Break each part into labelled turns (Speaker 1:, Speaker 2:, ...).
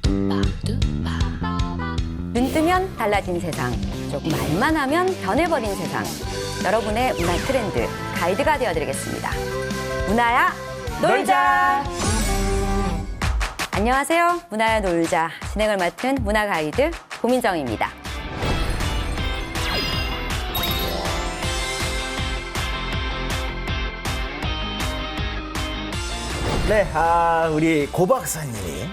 Speaker 1: 눈 뜨면 달라진 세상, 조금 말만 하면 변해버린 세상. 여러분의 문화 트렌드 가이드가 되어드리겠습니다. 문화야 놀자. 안녕하세요. 문화야 놀자. 진행을 맡은 문화 가이드 고민정입니다.
Speaker 2: 네, 우리 고 박사님이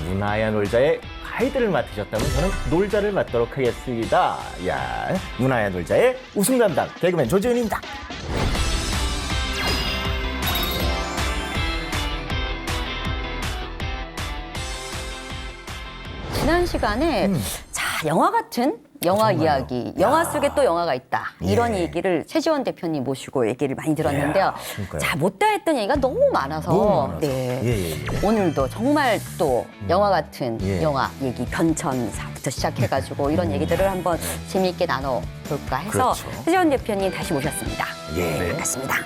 Speaker 2: 문화야 놀자의 가이드를 맡으셨다면 저는 놀자를 맡도록 하겠습니다. 야, 문화야 놀자의 우승 담당 개그맨 조지훈입니다.
Speaker 1: 지난 시간에 자, 영화 같은 영화
Speaker 2: 정말요?
Speaker 1: 이야기, 영화 속에 또 영화가 있다. 이런
Speaker 2: 예.
Speaker 1: 얘기를 최지원 대표님 모시고 얘기를 많이 들었는데요.
Speaker 2: 그러니까요.
Speaker 1: 자, 못다 했던 얘기가 너무 많아서,
Speaker 2: 너무 많아서.
Speaker 1: 네.
Speaker 2: 예.
Speaker 1: 오늘도 정말 또 영화 같은
Speaker 2: 예.
Speaker 1: 영화 얘기, 변천사부터 시작해가지고 이런 얘기들을 한번 재미있게 나눠볼까 해서
Speaker 2: 그렇죠.
Speaker 1: 최지원 대표님 다시 모셨습니다.
Speaker 2: 예.
Speaker 1: 반갑습니다.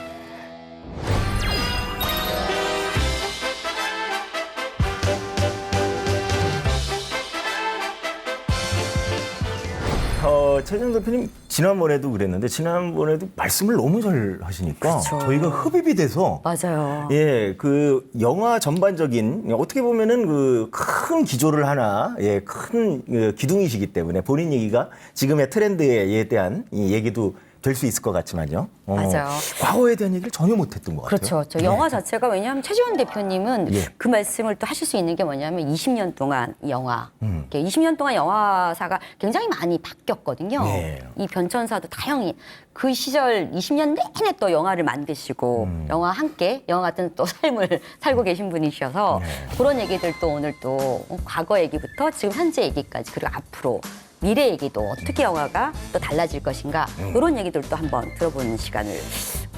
Speaker 2: 최정 대표님 지난번에도 그랬는데 지난번에도 말씀을 너무 잘 하시니까
Speaker 1: 그쵸.
Speaker 2: 저희가 흡입이 돼서
Speaker 1: 맞아요.
Speaker 2: 예, 그 영화 전반적인 어떻게 보면은 그 큰 기조를 하나, 예, 큰 기둥이시기 때문에 본인 얘기가 지금의 트렌드에 대한 이 얘기도 될 수 있을 것 같지만요.
Speaker 1: 맞아요.
Speaker 2: 과거에 대한 얘기를 전혀 못했던 것 같아요.
Speaker 1: 그렇죠. 저 영화 자체가 왜냐하면 최지원 대표님은
Speaker 2: 예.
Speaker 1: 그 말씀을 또 하실 수 있는 게 뭐냐면 20년 동안 영화,
Speaker 2: 음.
Speaker 1: 이렇게 20년 동안 영화사가 굉장히 많이 바뀌었거든요.
Speaker 2: 예.
Speaker 1: 이 변천사도 다양히 그 시절 20년 내내 또 영화를 만드시고 영화 함께 영화 같은 또 삶을 살고 계신 분이셔서
Speaker 2: 네.
Speaker 1: 그런 얘기들 또 오늘 또 과거 얘기부터 지금 현재 얘기까지 그리고 앞으로 미래 얘기도 어떻게 영화가 또 달라질 것인가 이런 얘기들도 한번 들어보는 시간을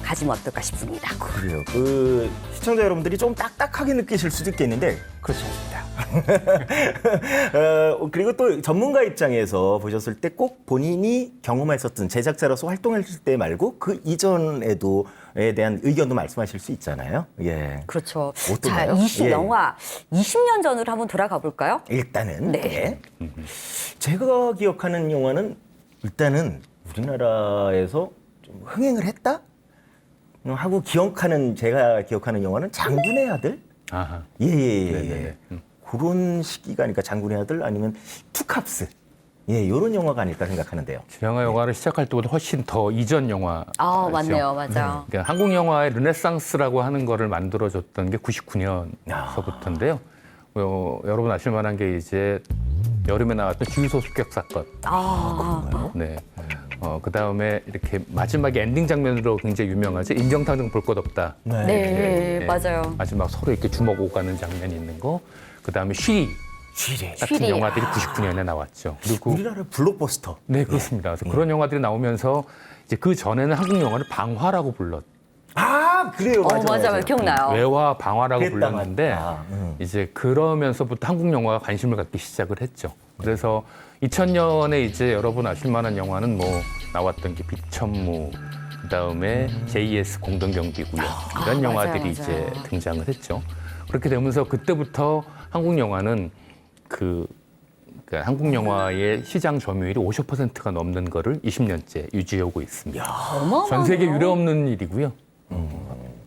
Speaker 1: 가지면 어떨까 싶습니다.
Speaker 2: 그래요. 그 시청자 여러분들이 좀 딱딱하게 느끼실 수도 있겠는데 그렇지 않습니다. 그리고 또 전문가 입장에서 보셨을 때 꼭 본인이 경험했었던 제작자로서 활동했을 때 말고 그 이전에도에 대한 의견도 말씀하실 수 있잖아요. 예.
Speaker 1: 그렇죠.
Speaker 2: 어떤가요?
Speaker 1: 자,
Speaker 2: 예.
Speaker 1: 영화 20년 전으로 한번 돌아가 볼까요?
Speaker 2: 일단은
Speaker 1: 네.
Speaker 2: 예. 제가 기억하는 영화는 일단은 우리나라에서 좀 흥행을 했다 하고 기억하는 제가 기억하는 영화는 장군의 아들.
Speaker 3: 아하.
Speaker 2: 예.
Speaker 3: 네네네.
Speaker 2: 그런 시기가 아닐까 장군의 아들 아니면 투캅스. 예, 이런 영화가 아닐까 생각하는데요.
Speaker 3: 제가 영화를 시작할 때보다 훨씬 더 이전 영화.
Speaker 1: 아, 맞네요. 맞아요.
Speaker 3: 그러니까 한국 영화의 르네상스라고 하는 거를 만들어줬던 게 99년서부터인데요. 여러분 아실 만한 게 이제 여름에 나왔던 주유소 습격 사건.
Speaker 1: 아,
Speaker 3: 네. 그 다음에 이렇게 마지막에 엔딩 장면으로 굉장히 유명하죠. 인정탕정 볼 것 없다.
Speaker 1: 네,
Speaker 3: 예,
Speaker 1: 맞아요.
Speaker 3: 마지막 서로 이렇게 주먹 오고 가는 장면이 있는 거. 그 다음에 쉬리
Speaker 2: 쥐리.
Speaker 3: 같은
Speaker 1: 쉬리.
Speaker 3: 영화들이 99년에 나왔죠. 그리고
Speaker 2: 우리나라 블록버스터.
Speaker 3: 네, 그렇습니다. 그래서 그런 영화들이 나오면서 이제 그 전에는 한국 영화를 방화라고 불렀.
Speaker 2: 아, 그래요.
Speaker 1: 맞아요. 기억나요.
Speaker 3: 외화 방화라고
Speaker 2: 그랬다
Speaker 3: 불렀는데
Speaker 2: 맞다.
Speaker 3: 이제 그러면서부터 한국 영화가 관심을 갖기 시작을 했죠. 그래서 2000년에 이제 여러분 아실 만한 영화는 뭐 나왔던 게 비천무, 그다음에 JS 공동경비구역 이런
Speaker 1: 맞아요,
Speaker 3: 영화들이
Speaker 1: 맞아요.
Speaker 3: 이제 등장을 했죠. 그렇게 되면서 그때부터 한국 영화는 그러니까 한국 영화의 시장 점유율이 50%가 넘는 거를 20년째 유지하고 있습니다.
Speaker 1: 어마어마해요.
Speaker 3: 전 세계 유례 없는 일이고요.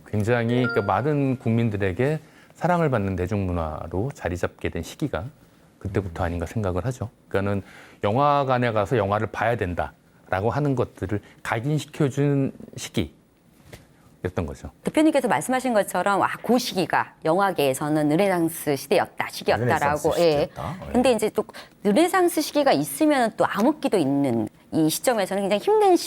Speaker 3: 굉장히 그러니까 많은 국민들에게 사랑을 받는 대중문화로 자리 잡게 된 시기가 그때부터 아닌가 생각을 하죠. 그러니까는 영화관에 가서 영화를 봐야 된다라고 하는 것들을 각인시켜준 시기였던 거죠.
Speaker 1: 대표님께서 말씀하신 것처럼 그 시기가 영화계에서는 르네상스 시기였다라고.
Speaker 2: 르네상스 시기였다. 예.
Speaker 1: 근데 이제 또 르네상스 시기가 있으면 또 암흑기도 있는 이 시점에서는 굉장히 힘든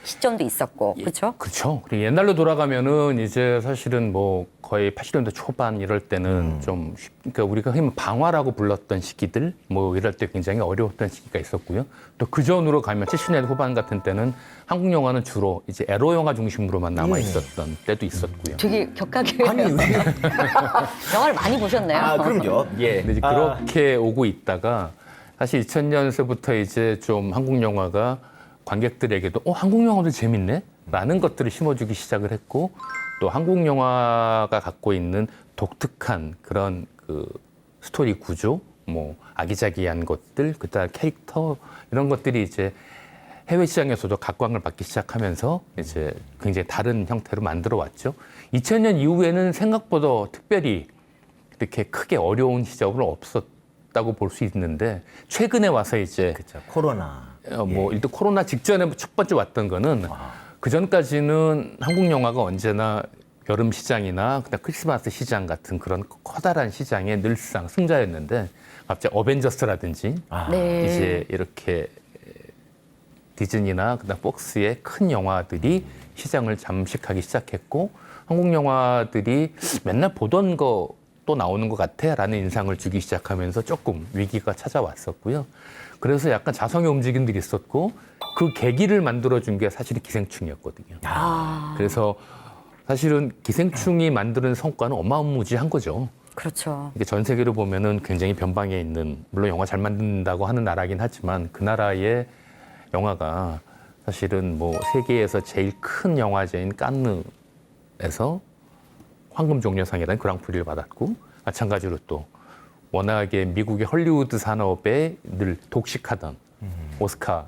Speaker 1: 시점도 있었고, 그렇죠?
Speaker 3: 그렇죠. 그리고 옛날로 돌아가면은 이제 사실은 뭐 거의 80년대 초반 이럴 때는 좀 그러니까 우리가 흔히 방화라고 불렀던 시기들 뭐 이럴 때 굉장히 어려웠던 시기가 있었고요. 또 그 전으로 가면 70년대 후반 같은 때는 한국 영화는 주로 이제 에로 영화 중심으로만 남아 있었던 때도 있었고요.
Speaker 1: 되게 격하게
Speaker 2: 아니, 왜?
Speaker 1: 영화를 많이 보셨네요.
Speaker 2: 아, 그럼요. 예.
Speaker 3: 근데 이제 그렇게 오고 있다가 사실 2000년서부터 이제 좀 한국 영화가 관객들에게도 한국 영화도 재밌네? 라는 것들을 심어주기 시작을 했고 또 한국 영화가 갖고 있는 독특한 그런 그 스토리 구조 뭐 아기자기한 것들, 그다음 캐릭터 이런 것들이 이제 해외 시장에서도 각광을 받기 시작하면서 이제 굉장히 다른 형태로 만들어 왔죠. 2000년 이후에는 생각보다 특별히 이렇게 크게 어려운 시점은 없었다고 볼 수 있는데 최근에 와서 이제
Speaker 2: 그렇죠. 코로나.
Speaker 3: 뭐 일단 코로나 직전에 첫 번째 왔던 거는 그 전까지는 한국 영화가 언제나 여름 시장이나 그다음 크리스마스 시장 같은 그런 커다란 시장의 늘상 승자였는데 갑자기 어벤져스라든지
Speaker 1: 네.
Speaker 3: 이제 이렇게 디즈니나 그다음 폭스의 큰 영화들이 시장을 잠식하기 시작했고 한국 영화들이 맨날 보던 거 또 나오는 것 같아라는 인상을 주기 시작하면서 조금 위기가 찾아왔었고요. 그래서 약간 자성의 움직임들이 있었고 그 계기를 만들어준 게 사실은 기생충이었거든요. 그래서 사실은 기생충이 만드는 성과는 어마무지한 거죠.
Speaker 1: 그렇죠.
Speaker 3: 이게 전 세계로 보면은 굉장히 변방에 있는 물론 영화 잘 만든다고 하는 나라긴 하지만 그 나라의 영화가 사실은 뭐 세계에서 제일 큰 영화제인 칸느에서 황금 종려상이라는 그랑프리를 받았고 마찬가지로 또 워낙에 미국의 헐리우드 산업에 늘 독식하던 오스카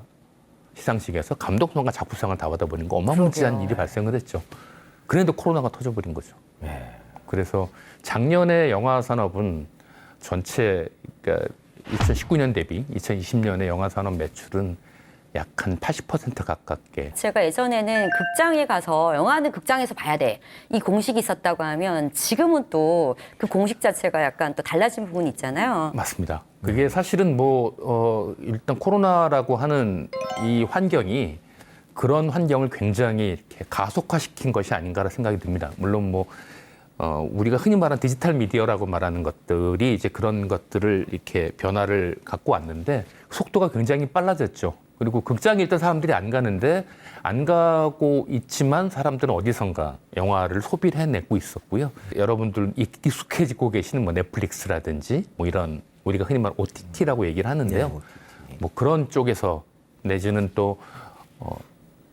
Speaker 3: 시상식에서 감독상과 작품상을 다 받아버린 거 어마무지한
Speaker 1: 그러게요.
Speaker 3: 일이 발생을 했죠. 그런데도 코로나가 터져버린 거죠.
Speaker 2: 네.
Speaker 3: 그래서 작년에 영화 산업은 전체 그러니까 2019년 대비 2020년에 영화 산업 매출은 약 한 80% 가깝게
Speaker 1: 제가 예전에는 극장에 가서 영화는 극장에서 봐야 돼. 이 공식이 있었다고 하면 지금은 또 그 공식 자체가 약간 또 달라진 부분이 있잖아요.
Speaker 3: 맞습니다. 그게 사실은 뭐 일단 코로나라고 하는 이 환경이 그런 환경을 굉장히 이렇게 가속화시킨 것이 아닌가라는 생각이 듭니다. 물론 뭐 우리가 흔히 말하는 디지털 미디어라고 말하는 것들이 이제 그런 것들을 이렇게 변화를 갖고 왔는데 속도가 굉장히 빨라졌죠. 그리고 극장에 일단 사람들이 안 가는데 안 가고 있지만 사람들은 어디선가 영화를 소비를 해내고 있었고요. 여러분들 익숙해지고 계시는 뭐 넷플릭스라든지 뭐 이런 우리가 흔히 말하는 OTT라고 얘기를 하는데요. 뭐 그런 쪽에서 내지는 또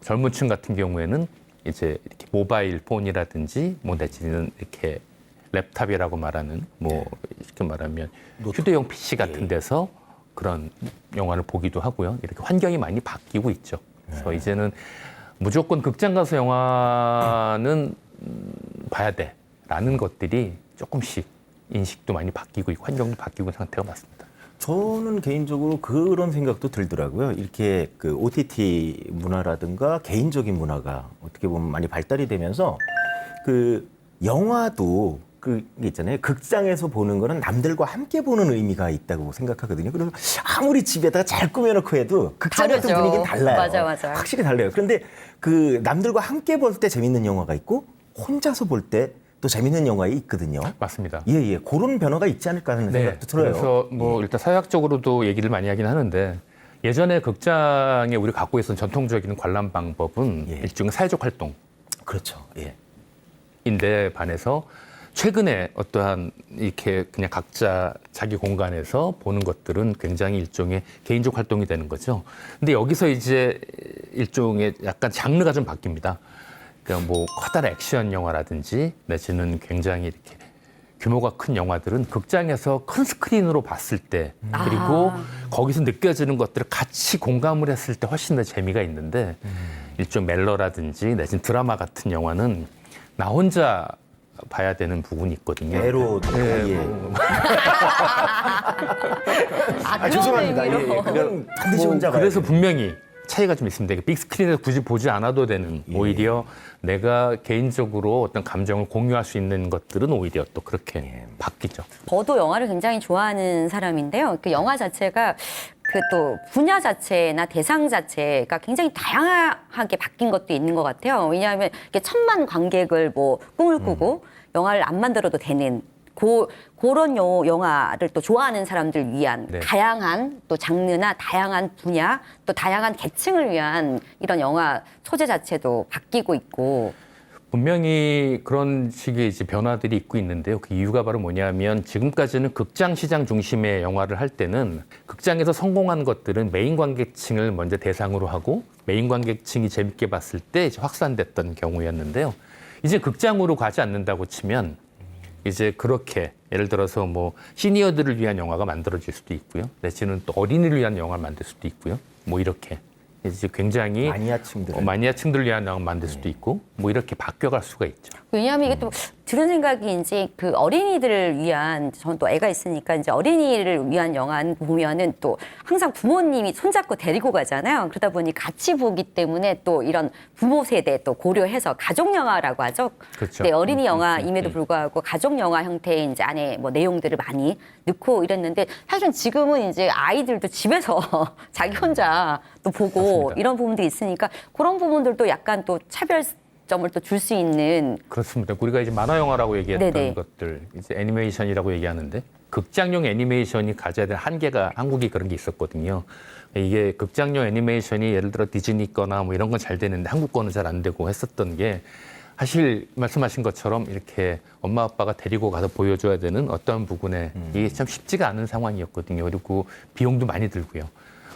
Speaker 3: 젊은 층 같은 경우에는 이제 이렇게 모바일 폰이라든지 뭐 내지는 이렇게 랩탑이라고 말하는 뭐 이렇게 말하면 휴대용 PC 같은 데서 그런 영화를 보기도 하고요. 이렇게 환경이 많이 바뀌고 있죠. 그래서 이제는 무조건 극장 가서 영화는 봐야 돼라는 것들이 조금씩 인식도 많이 바뀌고 있고 환경도 바뀌고 있는 상태가 맞습니다.
Speaker 2: 저는 개인적으로 그런 생각도 들더라고요. 이렇게 그 OTT 문화라든가 개인적인 문화가 어떻게 보면 많이 발달이 되면서 그 영화도 그게 있잖아요. 극장에서 보는 거는 남들과 함께 보는 의미가 있다고 생각하거든요. 그래서 아무리 집에다가 잘 꾸며놓고 해도 극장 같은
Speaker 1: 다르죠.
Speaker 2: 분위기는 달라요.
Speaker 1: 맞아.
Speaker 2: 확실히 달라요. 그런데 그 남들과 함께 볼 때 재밌는 영화가 있고 혼자서 볼 때 또 재밌는 영화가 있거든요.
Speaker 3: 맞습니다.
Speaker 2: 예. 그런 변화가 있지 않을까 하는 생각도 들어요.
Speaker 3: 그래서 뭐 일단 사회학적으로도 얘기를 많이 하긴 하는데 예전에 극장에 우리 갖고 있었던 전통적인 관람 방법은 일종의 사회적 활동.
Speaker 2: 그렇죠. 예.
Speaker 3: 인데 반해서 최근에 어떠한 이렇게 그냥 각자 자기 공간에서 보는 것들은 굉장히 일종의 개인적 활동이 되는 거죠. 근데 여기서 이제 일종의 약간 장르가 좀 바뀝니다. 그러니까 뭐 커다란 액션 영화라든지 내지는 굉장히 이렇게 규모가 큰 영화들은 극장에서 큰 스크린으로 봤을 때 그리고 거기서 느껴지는 것들을 같이 공감을 했을 때 훨씬 더 재미가 있는데 일종 멜로라든지 내지는 드라마 같은 영화는 나 혼자 봐야 되는 부분이 있거든요.
Speaker 2: 에로. 죄송합니다.
Speaker 1: 의미로.
Speaker 2: 그냥 반드시 혼자 가야
Speaker 3: 그래서
Speaker 2: 돼요.
Speaker 3: 분명히 차이가 좀 있습니다. 빅스크린에서 굳이 보지 않아도 되는 오히려 내가 개인적으로 어떤 감정을 공유할 수 있는 것들은 오히려 또 그렇게 바뀌죠.
Speaker 1: 저도 영화를 굉장히 좋아하는 사람인데요. 그 영화 자체가 그 또 분야 자체나 대상 자체가 굉장히 다양하게 바뀐 것도 있는 것 같아요. 왜냐하면 이게 천만 관객을 뭐 꿈을 꾸고 영화를 안 만들어도 되는 그런 영화를 또 좋아하는 사람들 위한
Speaker 3: 네.
Speaker 1: 다양한 또 장르나 다양한 분야 또 다양한 계층을 위한 이런 영화 소재 자체도 바뀌고 있고
Speaker 3: 분명히 그런 식의 이제 변화들이 있고 있는데요. 그 이유가 바로 뭐냐면 지금까지는 극장 시장 중심의 영화를 할 때는 극장에서 성공한 것들은 메인 관객층을 먼저 대상으로 하고 메인 관객층이 재밌게 봤을 때 이제 확산됐던 경우였는데요. 이제 극장으로 가지 않는다고 치면 이제 그렇게 예를 들어서 뭐 시니어들을 위한 영화가 만들어질 수도 있고요. 내지는 또 어린이를 위한 영화를 만들 수도 있고요. 뭐 이렇게 이제 굉장히 마니아층들을 위한 영화 만들 수도 있고 뭐 이렇게 바뀌어갈 수가 있죠.
Speaker 1: 왜냐하면 이게 또 들은 생각이 이제 그 어린이들을 위한, 저는 또 애가 있으니까 이제 어린이를 위한 영화 보면은 또 항상 부모님이 손잡고 데리고 가잖아요. 그러다 보니 같이 보기 때문에 또 이런 부모 세대 또 고려해서 가족 영화라고 하죠.
Speaker 3: 그렇죠.
Speaker 1: 네, 어린이 영화임에도 불구하고 가족 영화 형태의 이제 안에 뭐 내용들을 많이 넣고 이랬는데, 사실은 지금은 이제 아이들도 집에서 자기 혼자 또 보고
Speaker 3: 맞습니다.
Speaker 1: 이런 부분들이 있으니까 그런 부분들도 약간 또 차별 점을 또 줄 수 있는.
Speaker 3: 그렇습니다. 우리가 이제 만화 영화라고 얘기했던
Speaker 1: 네네.
Speaker 3: 것들, 이제 애니메이션이라고 얘기하는데 극장용 애니메이션이 가져야 될 한계가 한국이 그런 게 있었거든요. 이게 극장용 애니메이션이 예를 들어 디즈니 거나 뭐 이런 건 잘 되는데 한국 거는 잘 안 되고 했었던 게, 사실 말씀하신 것처럼 이렇게 엄마 아빠가 데리고 가서 보여줘야 되는 어떠한 부분에 이게 참 쉽지가 않은 상황이었거든요. 그리고 비용도 많이 들고요.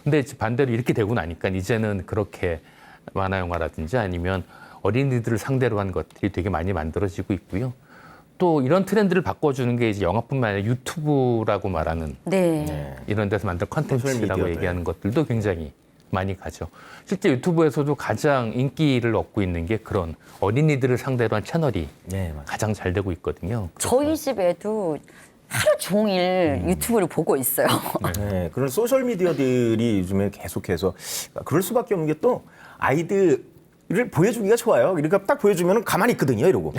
Speaker 3: 근데 반대로 이렇게 되고 나니까 이제는 그렇게 만화 영화라든지 아니면 어린이들을 상대로 한 것들이 되게 많이 만들어지고 있고요. 또 이런 트렌드를 바꿔주는 게 이제 영화뿐만 아니라 유튜브라고 말하는
Speaker 1: 네.
Speaker 3: 이런 데서 만든 컨텐츠라고
Speaker 2: 소셜미디어들.
Speaker 3: 얘기하는 것들도 굉장히 많이 가죠. 실제 유튜브에서도 가장 인기를 얻고 있는 게 그런 어린이들을 상대로 한 채널이
Speaker 2: 네, 맞아요.
Speaker 3: 가장 잘 되고 있거든요.
Speaker 1: 저희 집에도 하루 종일 유튜브를 보고 있어요.
Speaker 2: 네, 그런 소셜 미디어들이 요즘에 계속해서 그럴 수밖에 없는 게, 또 아이들을 보여주기가 좋아요. 그러니까 딱 보여주면 가만히 있거든요, 이러고.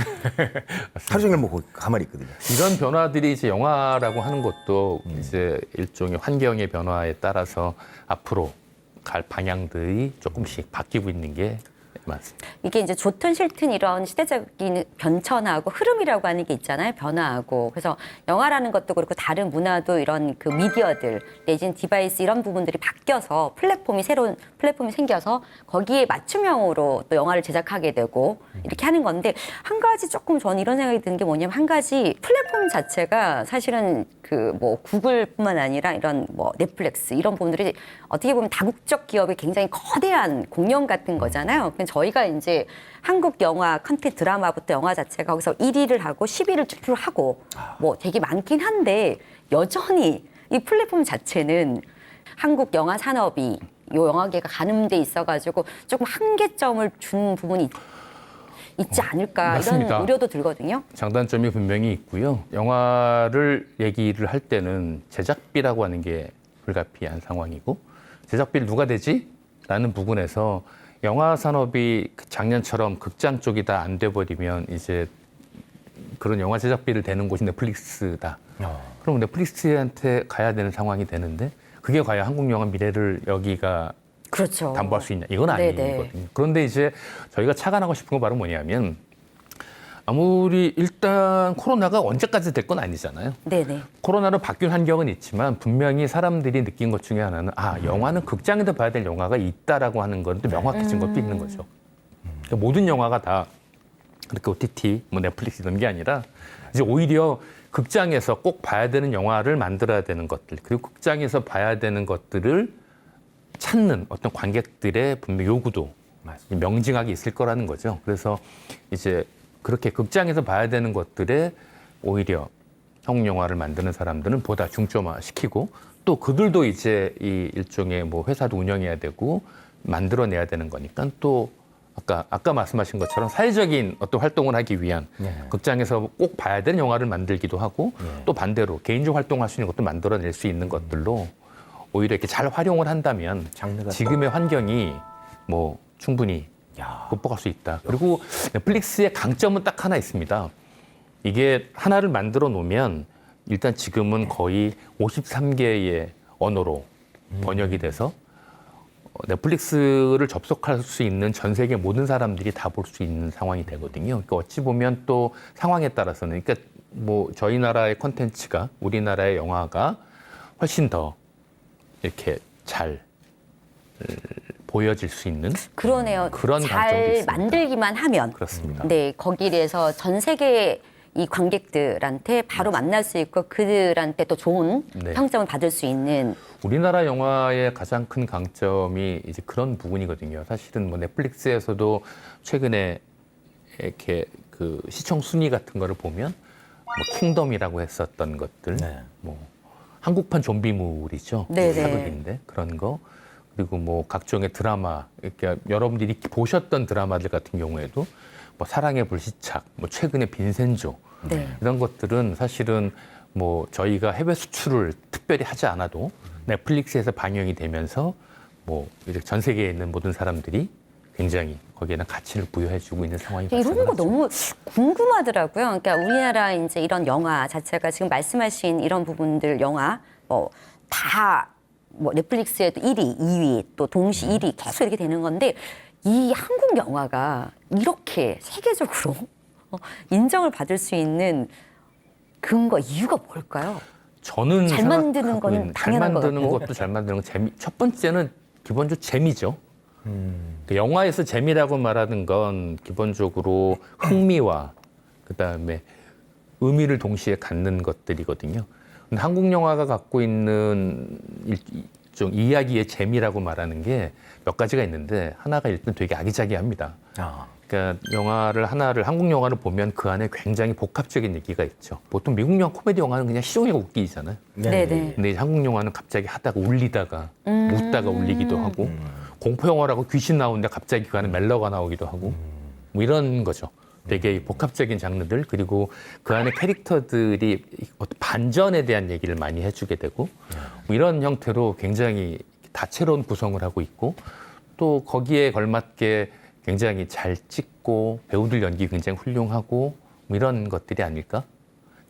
Speaker 2: 하루 종일 뭐 가만히 있거든요.
Speaker 3: 이런 변화들이 이제 영화라고 하는 것도 이제 일종의 환경의 변화에 따라서 앞으로 갈 방향들이 조금씩 바뀌고 있는 게 맞습니다.
Speaker 1: 이게 이제 좋든 싫든 이런 시대적인 변천하고 흐름이라고 하는 게 있잖아요. 변화하고. 그래서 영화라는 것도 그렇고 다른 문화도 이런 그 미디어들 내지는 디바이스 이런 부분들이 바뀌어서 새로운 플랫폼이 생겨서 거기에 맞춤형으로 또 영화를 제작하게 되고 이렇게 하는 건데, 한 가지 조금 저는 이런 생각이 드는 게 뭐냐면, 한 가지 플랫폼 자체가 사실은 그 뭐 구글뿐만 아니라 이런 뭐 넷플릭스 이런 부분들이 어떻게 보면 다국적 기업의 굉장히 거대한 공룡 같은 거잖아요. 저희가 이제 한국 영화 컨텐츠 드라마부터 영화 자체가 거기서 1위를 하고 10위를 쭉 하고 뭐 되게 많긴 한데, 여전히 이 플랫폼 자체는 한국 영화 산업이 요 영화계가 가늠돼 있어가지고 조금 한계점을 준 부분이 있지 않을까,
Speaker 3: 맞습니다.
Speaker 1: 이런 우려도 들거든요.
Speaker 3: 장단점이 분명히 있고요. 영화를 얘기를 할 때는 제작비라고 하는 게 불가피한 상황이고, 제작비를 누가 대지? 라는 부분에서 영화 산업이 작년처럼 극장 쪽이 다 안 돼버리면 이제 그런 영화 제작비를 대는 곳이 넷플릭스다. 그럼 넷플릭스한테 가야 되는 상황이 되는데, 그게 과연 한국 영화 미래를 여기가
Speaker 1: 그렇죠.
Speaker 3: 담보할 수 있냐? 이건
Speaker 1: 네네.
Speaker 3: 아니거든요. 그런데 이제 저희가 착안하고 싶은 건 바로 뭐냐면, 아무리 일단 코로나가 언제까지 될 건 아니잖아요.
Speaker 1: 네네.
Speaker 3: 코로나로 바뀐 환경은 있지만 분명히 사람들이 느낀 것 중에 하나는, 영화는 극장에서 봐야 될 영화가 있다라고 하는 건 또 명확해진 것도 있는 거죠. 그러니까 모든 영화가 다 그렇게 OTT, 뭐 넷플릭스 이런 게 아니라 이제 오히려 극장에서 꼭 봐야 되는 영화를 만들어야 되는 것들, 그리고 극장에서 봐야 되는 것들을 찾는 어떤 관객들의 분명 요구도 명징하게 있을 거라는 거죠. 그래서 이제 그렇게 극장에서 봐야 되는 것들에 오히려 한국 영화를 만드는 사람들은 보다 중점화시키고, 또 그들도 이제 이 일종의 뭐 회사도 운영해야 되고 만들어내야 되는 거니까, 또 아까 말씀하신 것처럼 사회적인 어떤 활동을 하기 위한 극장에서 꼭 봐야 되는 영화를 만들기도 하고, 또 반대로 개인적 활동할 수 있는 것도 만들어낼 수 있는 것들로 오히려 이렇게 잘 활용을 한다면 지금의 환경이 뭐 충분히 극복할 수 있다. 그리고 넷플릭스의 강점은 딱 하나 있습니다. 이게 하나를 만들어 놓으면 일단 지금은 거의 53개의 언어로 번역이 돼서 넷플릭스를 접속할 수 있는 전 세계 모든 사람들이 다 볼 수 있는 상황이 되거든요. 그러니까 어찌 보면 또 상황에 따라서는, 그러니까 뭐 저희 나라의 콘텐츠가, 우리나라의 영화가 훨씬 더 이렇게 잘 보여질 수 있는
Speaker 1: 그러네요.
Speaker 3: 그런 강점도
Speaker 1: 잘
Speaker 3: 있습니다.
Speaker 1: 만들기만 하면.
Speaker 3: 그렇습니다.
Speaker 1: 네, 거기에서 전 세계 이 관객들한테 바로 만날 수 있고 그들한테 또 좋은
Speaker 3: 네.
Speaker 1: 평점을 받을 수 있는.
Speaker 3: 우리나라 영화의 가장 큰 강점이 이제 그런 부분이거든요. 사실은 뭐 넷플릭스에서도 최근에 이렇게 그 시청 순위 같은 거를 보면 뭐 킹덤이라고 했었던 것들,
Speaker 2: 네.
Speaker 3: 뭐 한국판 좀비물이죠.
Speaker 1: 네네.
Speaker 3: 사극인데 그런 거. 그리고 뭐 각종의 드라마, 이렇게 여러분들이 보셨던 드라마들 같은 경우에도 뭐 사랑의 불시착, 뭐 최근에 빈센조
Speaker 1: 네.
Speaker 3: 이런 것들은 사실은 뭐 저희가 해외 수출을 특별히 하지 않아도 넷플릭스에서 방영이 되면서 뭐 이제 전 세계에 있는 모든 사람들이 굉장히 거기에는 가치를 부여해주고 있는 상황이
Speaker 1: 이런 거
Speaker 3: 발생하죠.
Speaker 1: 너무 궁금하더라고요. 그러니까 우리나라 이제 이런 영화 자체가 지금 말씀하신 이런 부분들 영화 다 뭐 넷플릭스에도 1위, 2위 또 동시 1위 계속 이렇게 되는 건데 이 한국 영화가 이렇게 세계적으로 인정을 받을 수 있는 근거 이유가 뭘까요?
Speaker 3: 저는
Speaker 1: 잘 만드는
Speaker 3: 생각하고
Speaker 1: 거는
Speaker 3: 있는, 잘
Speaker 1: 당연한 것
Speaker 3: 만드는
Speaker 1: 같고.
Speaker 3: 것도 잘 만드는 거 재미. 첫 번째는 기본적으로 재미죠. 그 영화에서 재미라고 말하는 건 기본적으로 흥미와 그다음에 의미를 동시에 갖는 것들이거든요. 근데 한국 영화가 갖고 있는 일종 이야기의 재미라고 말하는 게 몇 가지가 있는데 하나가 일단 되게 아기자기합니다.
Speaker 2: 아.
Speaker 3: 그러니까 한국 영화를 보면 그 안에 굉장히 복합적인 얘기가 있죠. 보통 미국 영화 코미디 영화는 그냥 시종일관 웃기잖아요.
Speaker 1: 네네.
Speaker 3: 근데 한국 영화는 갑자기 하다가 울리다가 웃다가 울리기도 하고 공포 영화라고 귀신 나오는데 갑자기 그 안에 멜로가 나오기도 하고 뭐 이런 거죠. 되게 복합적인 장르들 그리고 그 안에 캐릭터들이 어떤 반전에 대한 얘기를 많이 해주게 되고 뭐 이런 형태로 굉장히 다채로운 구성을 하고 있고 또 거기에 걸맞게 굉장히 잘 찍고 배우들 연기 굉장히 훌륭하고 뭐 이런 것들이 아닐까?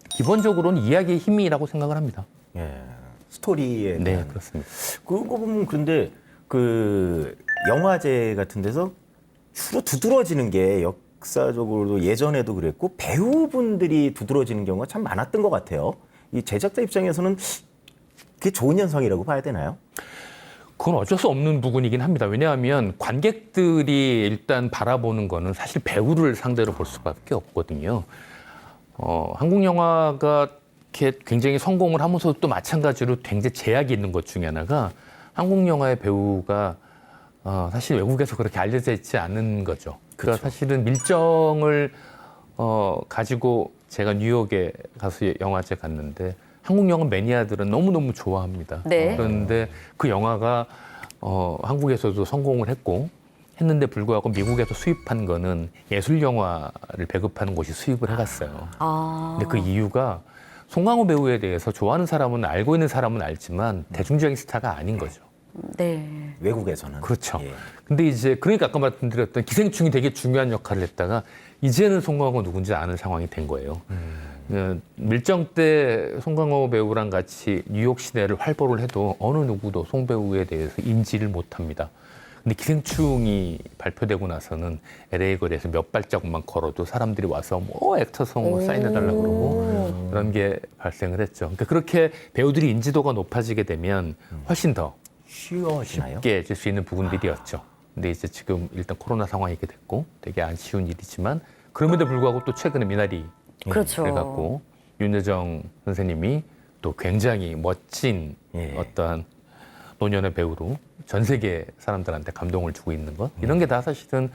Speaker 3: 기본적으로는 이야기의 힘이라고 생각을 합니다.
Speaker 2: 예. 스토리에
Speaker 3: 네,
Speaker 2: 대한.
Speaker 3: 그렇습니다.
Speaker 2: 그거 보면 그런데 그 영화제 같은 데서 주로 두드러지는 게 역사적으로도 예전에도 그랬고 배우분들이 두드러지는 경우가 참 많았던 것 같아요. 이 제작자 입장에서는 그게 좋은 현상이라고 봐야 되나요?
Speaker 3: 그건 어쩔 수 없는 부분이긴 합니다. 왜냐하면 관객들이 일단 바라보는 거는 사실 배우를 상대로 볼 수밖에 없거든요. 한국 영화가 이렇게 굉장히 성공을 하면서도 또 마찬가지로 굉장히 제약이 있는 것 중에 하나가 한국 영화의 배우가 사실 외국에서 그렇게 알려져 있지 않은 거죠. 그러니까 사실은 일정을 가지고 제가 뉴욕에 가서 영화제 갔는데 한국 영화 매니아들은 너무너무 좋아합니다.
Speaker 1: 네.
Speaker 3: 그런데 그 영화가 한국에서도 성공을 했는데 불구하고 미국에서 수입한 거는 예술 영화를 배급하는 곳이 수입을 해갔어요.
Speaker 1: 아.
Speaker 3: 근데 그 이유가 송강호 배우에 대해서 좋아하는 사람은 알고 있는 사람은 알지만 대중적인 스타가 아닌 거죠.
Speaker 1: 네.
Speaker 2: 외국에서는.
Speaker 3: 그렇죠.
Speaker 2: 예.
Speaker 3: 근데 이제 그러니까 아까 말씀드렸던 기생충이 되게 중요한 역할을 했다가 이제는 송강호가 누군지 아는 상황이 된 거예요. 밀정 때 송강호 배우랑 같이 뉴욕 시내를 활보를 해도 어느 누구도 송 배우에 대해서 인지를 못합니다. 근데 기생충이 발표되고 나서는 LA 거리에서 몇 발자국만 걸어도 사람들이 와서 뭐 액터송 사인해달라고 그러고 그런 게 발생을 했죠. 그러니까 그렇게 배우들이 인지도가 높아지게 되면 훨씬 더
Speaker 2: 쉬워지나요?
Speaker 3: 쉽게 해줄 수 있는 부분들이었죠. 근데 이제 지금 일단 코로나 상황이 이렇게 됐고 되게 아쉬운 일이지만 그럼에도 불구하고 또 최근에 미나리
Speaker 1: 그렇죠.
Speaker 3: 그래갖고 윤여정 선생님이 또 굉장히 멋진
Speaker 2: 예.
Speaker 3: 어떠한 노년의 배우로 전 세계 사람들한테 감동을 주고 있는 것 이런 게 다 사실은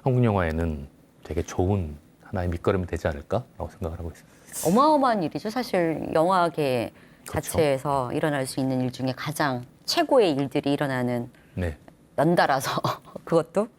Speaker 3: 한국 영화에는 되게 좋은 하나의 밑거름이 되지 않을까라고 생각을 하고 있습니다.
Speaker 1: 어마어마한 일이죠. 사실 영화계
Speaker 3: 그렇죠.
Speaker 1: 자체에서 일어날 수 있는 일 중에 가장 최고의 일들이 일어나는
Speaker 3: 네,
Speaker 1: 연달아서 그것도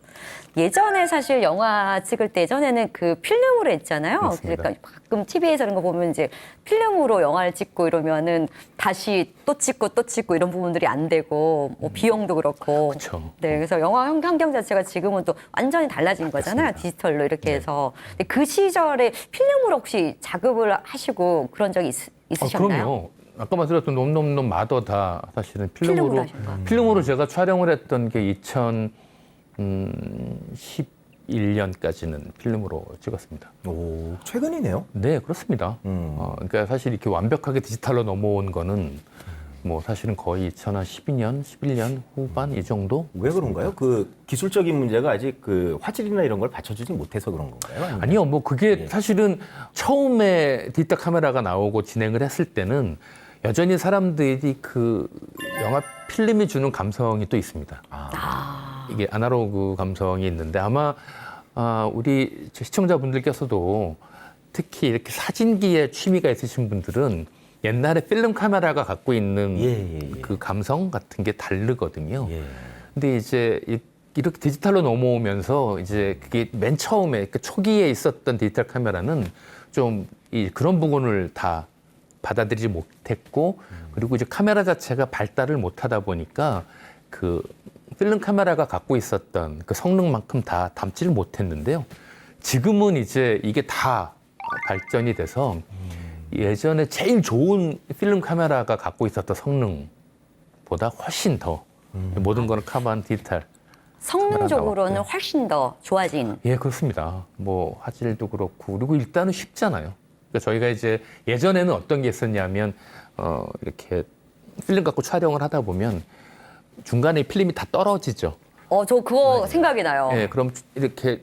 Speaker 1: 예전에 사실 영화 찍을 때 예전에는 그 필름으로 했잖아요.
Speaker 3: 맞습니다.
Speaker 1: 그러니까 가끔 TV에서 이런 거 보면 이제 필름으로 영화를 찍고 이러면은 다시 또 찍고 이런 부분들이 안 되고 뭐 비용도 그렇고.
Speaker 3: 그렇죠.
Speaker 1: 네, 그래서 영화 환경 자체가 지금은 또 완전히 달라진 거잖아요. 디지털로 이렇게 해서. 근데 그 시절에 필름으로 혹시 작업을 하시고 그런 적이 있으셨나요?
Speaker 3: 그럼요. 아까 말씀드렸던 놈놈놈 마더 다 사실은
Speaker 1: 필름으로
Speaker 3: 필름으로
Speaker 1: 하신 거예요?
Speaker 3: 필름으로 제가 촬영을 했던 게 2011년까지는 필름으로 찍었습니다.
Speaker 2: 오, 최근이네요.
Speaker 3: 네, 그렇습니다. 그러니까 사실 이렇게 완벽하게 디지털로 넘어온 거는 뭐 사실은 거의 2012년, 11년 후반 이 정도?
Speaker 2: 왜 그런가요? 그 기술적인 문제가 아직 그 화질이나 이런 걸 받쳐주지 못해서 그런 건가요? 아니면-
Speaker 3: 아니요, 뭐 그게 사실은 처음에 디지털 카메라가 나오고 진행을 했을 때는 여전히 사람들이 그 영화 필름이 주는 감성이 또 있습니다. 이게 아날로그 감성이 있는데 아마 우리 시청자분들께서도 특히 이렇게 사진기에 취미가 있으신 분들은 옛날에 필름 카메라가 갖고 있는
Speaker 2: 예.
Speaker 3: 그 감성 같은 게 다르거든요.
Speaker 2: 예.
Speaker 3: 근데 이제 이렇게 디지털로 넘어오면서 이제 그게 맨 처음에 그 초기에 있었던 디지털 카메라는 좀 그런 부분을 다 받아들이지 못했고 그리고 이제 카메라 자체가 발달을 못하다 보니까 그 필름 카메라가 갖고 있었던 그 성능만큼 다 담지를 못했는데요. 지금은 이제 이게 다 발전이 돼서 예전에 제일 좋은 필름 카메라가 갖고 있었던 성능보다 훨씬 더 모든 거는 카본 디지털.
Speaker 1: 성능적으로는
Speaker 3: 나왔고요.
Speaker 1: 훨씬 더 좋아진.
Speaker 3: 예, 그렇습니다. 뭐 화질도 그렇고 그리고 일단은 쉽잖아요. 그러니까 저희가 이제 예전에는 어떤 게 있었냐면 이렇게 필름 갖고 촬영을 하다 보면 중간에 필름이 다 떨어지죠.
Speaker 1: 저 그거 생각이 나요.
Speaker 3: 예, 그럼 이렇게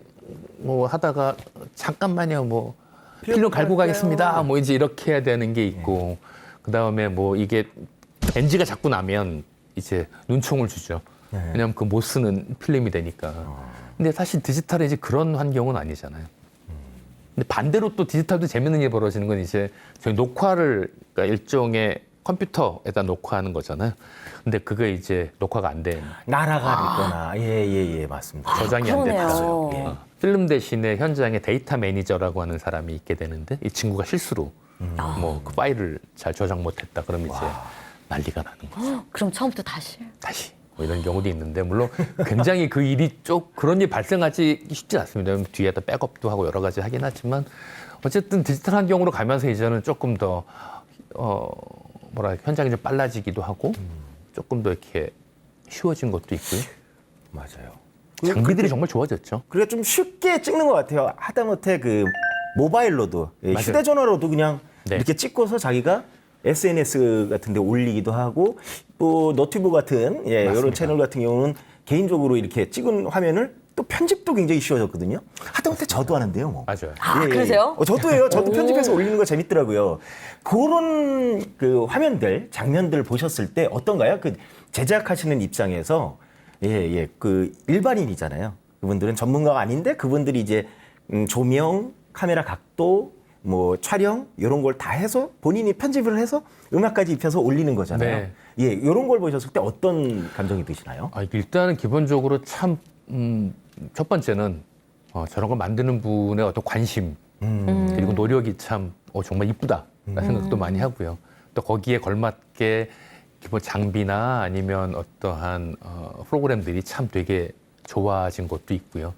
Speaker 3: 뭐 하다가 잠깐만요, 뭐 필름 갈고 가겠습니다. 뭐 이제 이렇게 해야 되는 게 있고 그 다음에 뭐 이게 NG가 자꾸 나면 이제 눈총을 주죠. 왜냐하면 그 못 쓰는 필름이 되니까. 근데 사실 디지털에 이제 그런 환경은 아니잖아요. 근데 반대로 또 디지털도 재밌는 일이 벌어지는 건 이제 저희 녹화를 그러니까 일종의 컴퓨터에다 녹화하는 거잖아요. 근데 그게 이제 녹화가 안 돼.
Speaker 2: 날아가 있거나 예 맞습니다.
Speaker 3: 저장이 안
Speaker 1: 그러네요.
Speaker 3: 됐어요. 필름 대신에 현장에 데이터 매니저라고 하는 사람이 있게 되는데 이 친구가 실수로 뭐 그 파일을 잘 저장 못했다 그러면 이제 난리가 나는 거죠.
Speaker 1: 그럼 처음부터 다시.
Speaker 3: 다시 뭐 이런 경우도 있는데 물론 굉장히 그 일이 그런 일 발생하지 쉽지 않습니다. 뒤에다 백업도 하고 여러 가지 하긴 하지만 어쨌든 디지털 환경으로 가면서 이제는 조금 더 현장이 좀 빨라지기도 하고 조금 더 이렇게 쉬워진 것도 있고요.
Speaker 2: 맞아요.
Speaker 3: 장비들이 정말 좋아졌죠.
Speaker 2: 그러니까 좀 쉽게 찍는 것 같아요. 하다못해 그 모바일로도
Speaker 3: 맞아요.
Speaker 2: 휴대전화로도 그냥
Speaker 3: 네.
Speaker 2: 이렇게 찍고서 자기가 SNS 같은 데 올리기도 하고 또 너튜브 같은 이런
Speaker 3: 맞습니다.
Speaker 2: 채널 같은 경우는 개인적으로 이렇게 찍은 화면을 또 편집도 굉장히 쉬워졌거든요. 하다못해 저도 하는데요. 뭐.
Speaker 3: 맞아요.
Speaker 1: 그러세요?
Speaker 2: 저도 해요. 저도
Speaker 1: 오.
Speaker 2: 편집해서 올리는 거 재밌더라고요. 그런 그 화면들, 장면들 보셨을 때 어떤가요? 그 제작하시는 입장에서 그 일반인이잖아요. 그분들은 전문가가 아닌데 그분들이 이제 조명, 카메라 각도, 뭐 촬영 이런 걸 다 해서 본인이 편집을 해서 음악까지 입혀서 올리는 거잖아요.
Speaker 3: 네.
Speaker 2: 이런 걸 보셨을 때 어떤 감정이 드시나요?
Speaker 3: 일단은 기본적으로 참 첫 번째는 저런 걸 만드는 분의 어떤 관심 그리고 노력이 참 정말 이쁘다 생각도 많이 하고요. 또 거기에 걸맞게 기본 장비나 아니면 어떠한 프로그램들이 참 되게 좋아진 것도 있고요.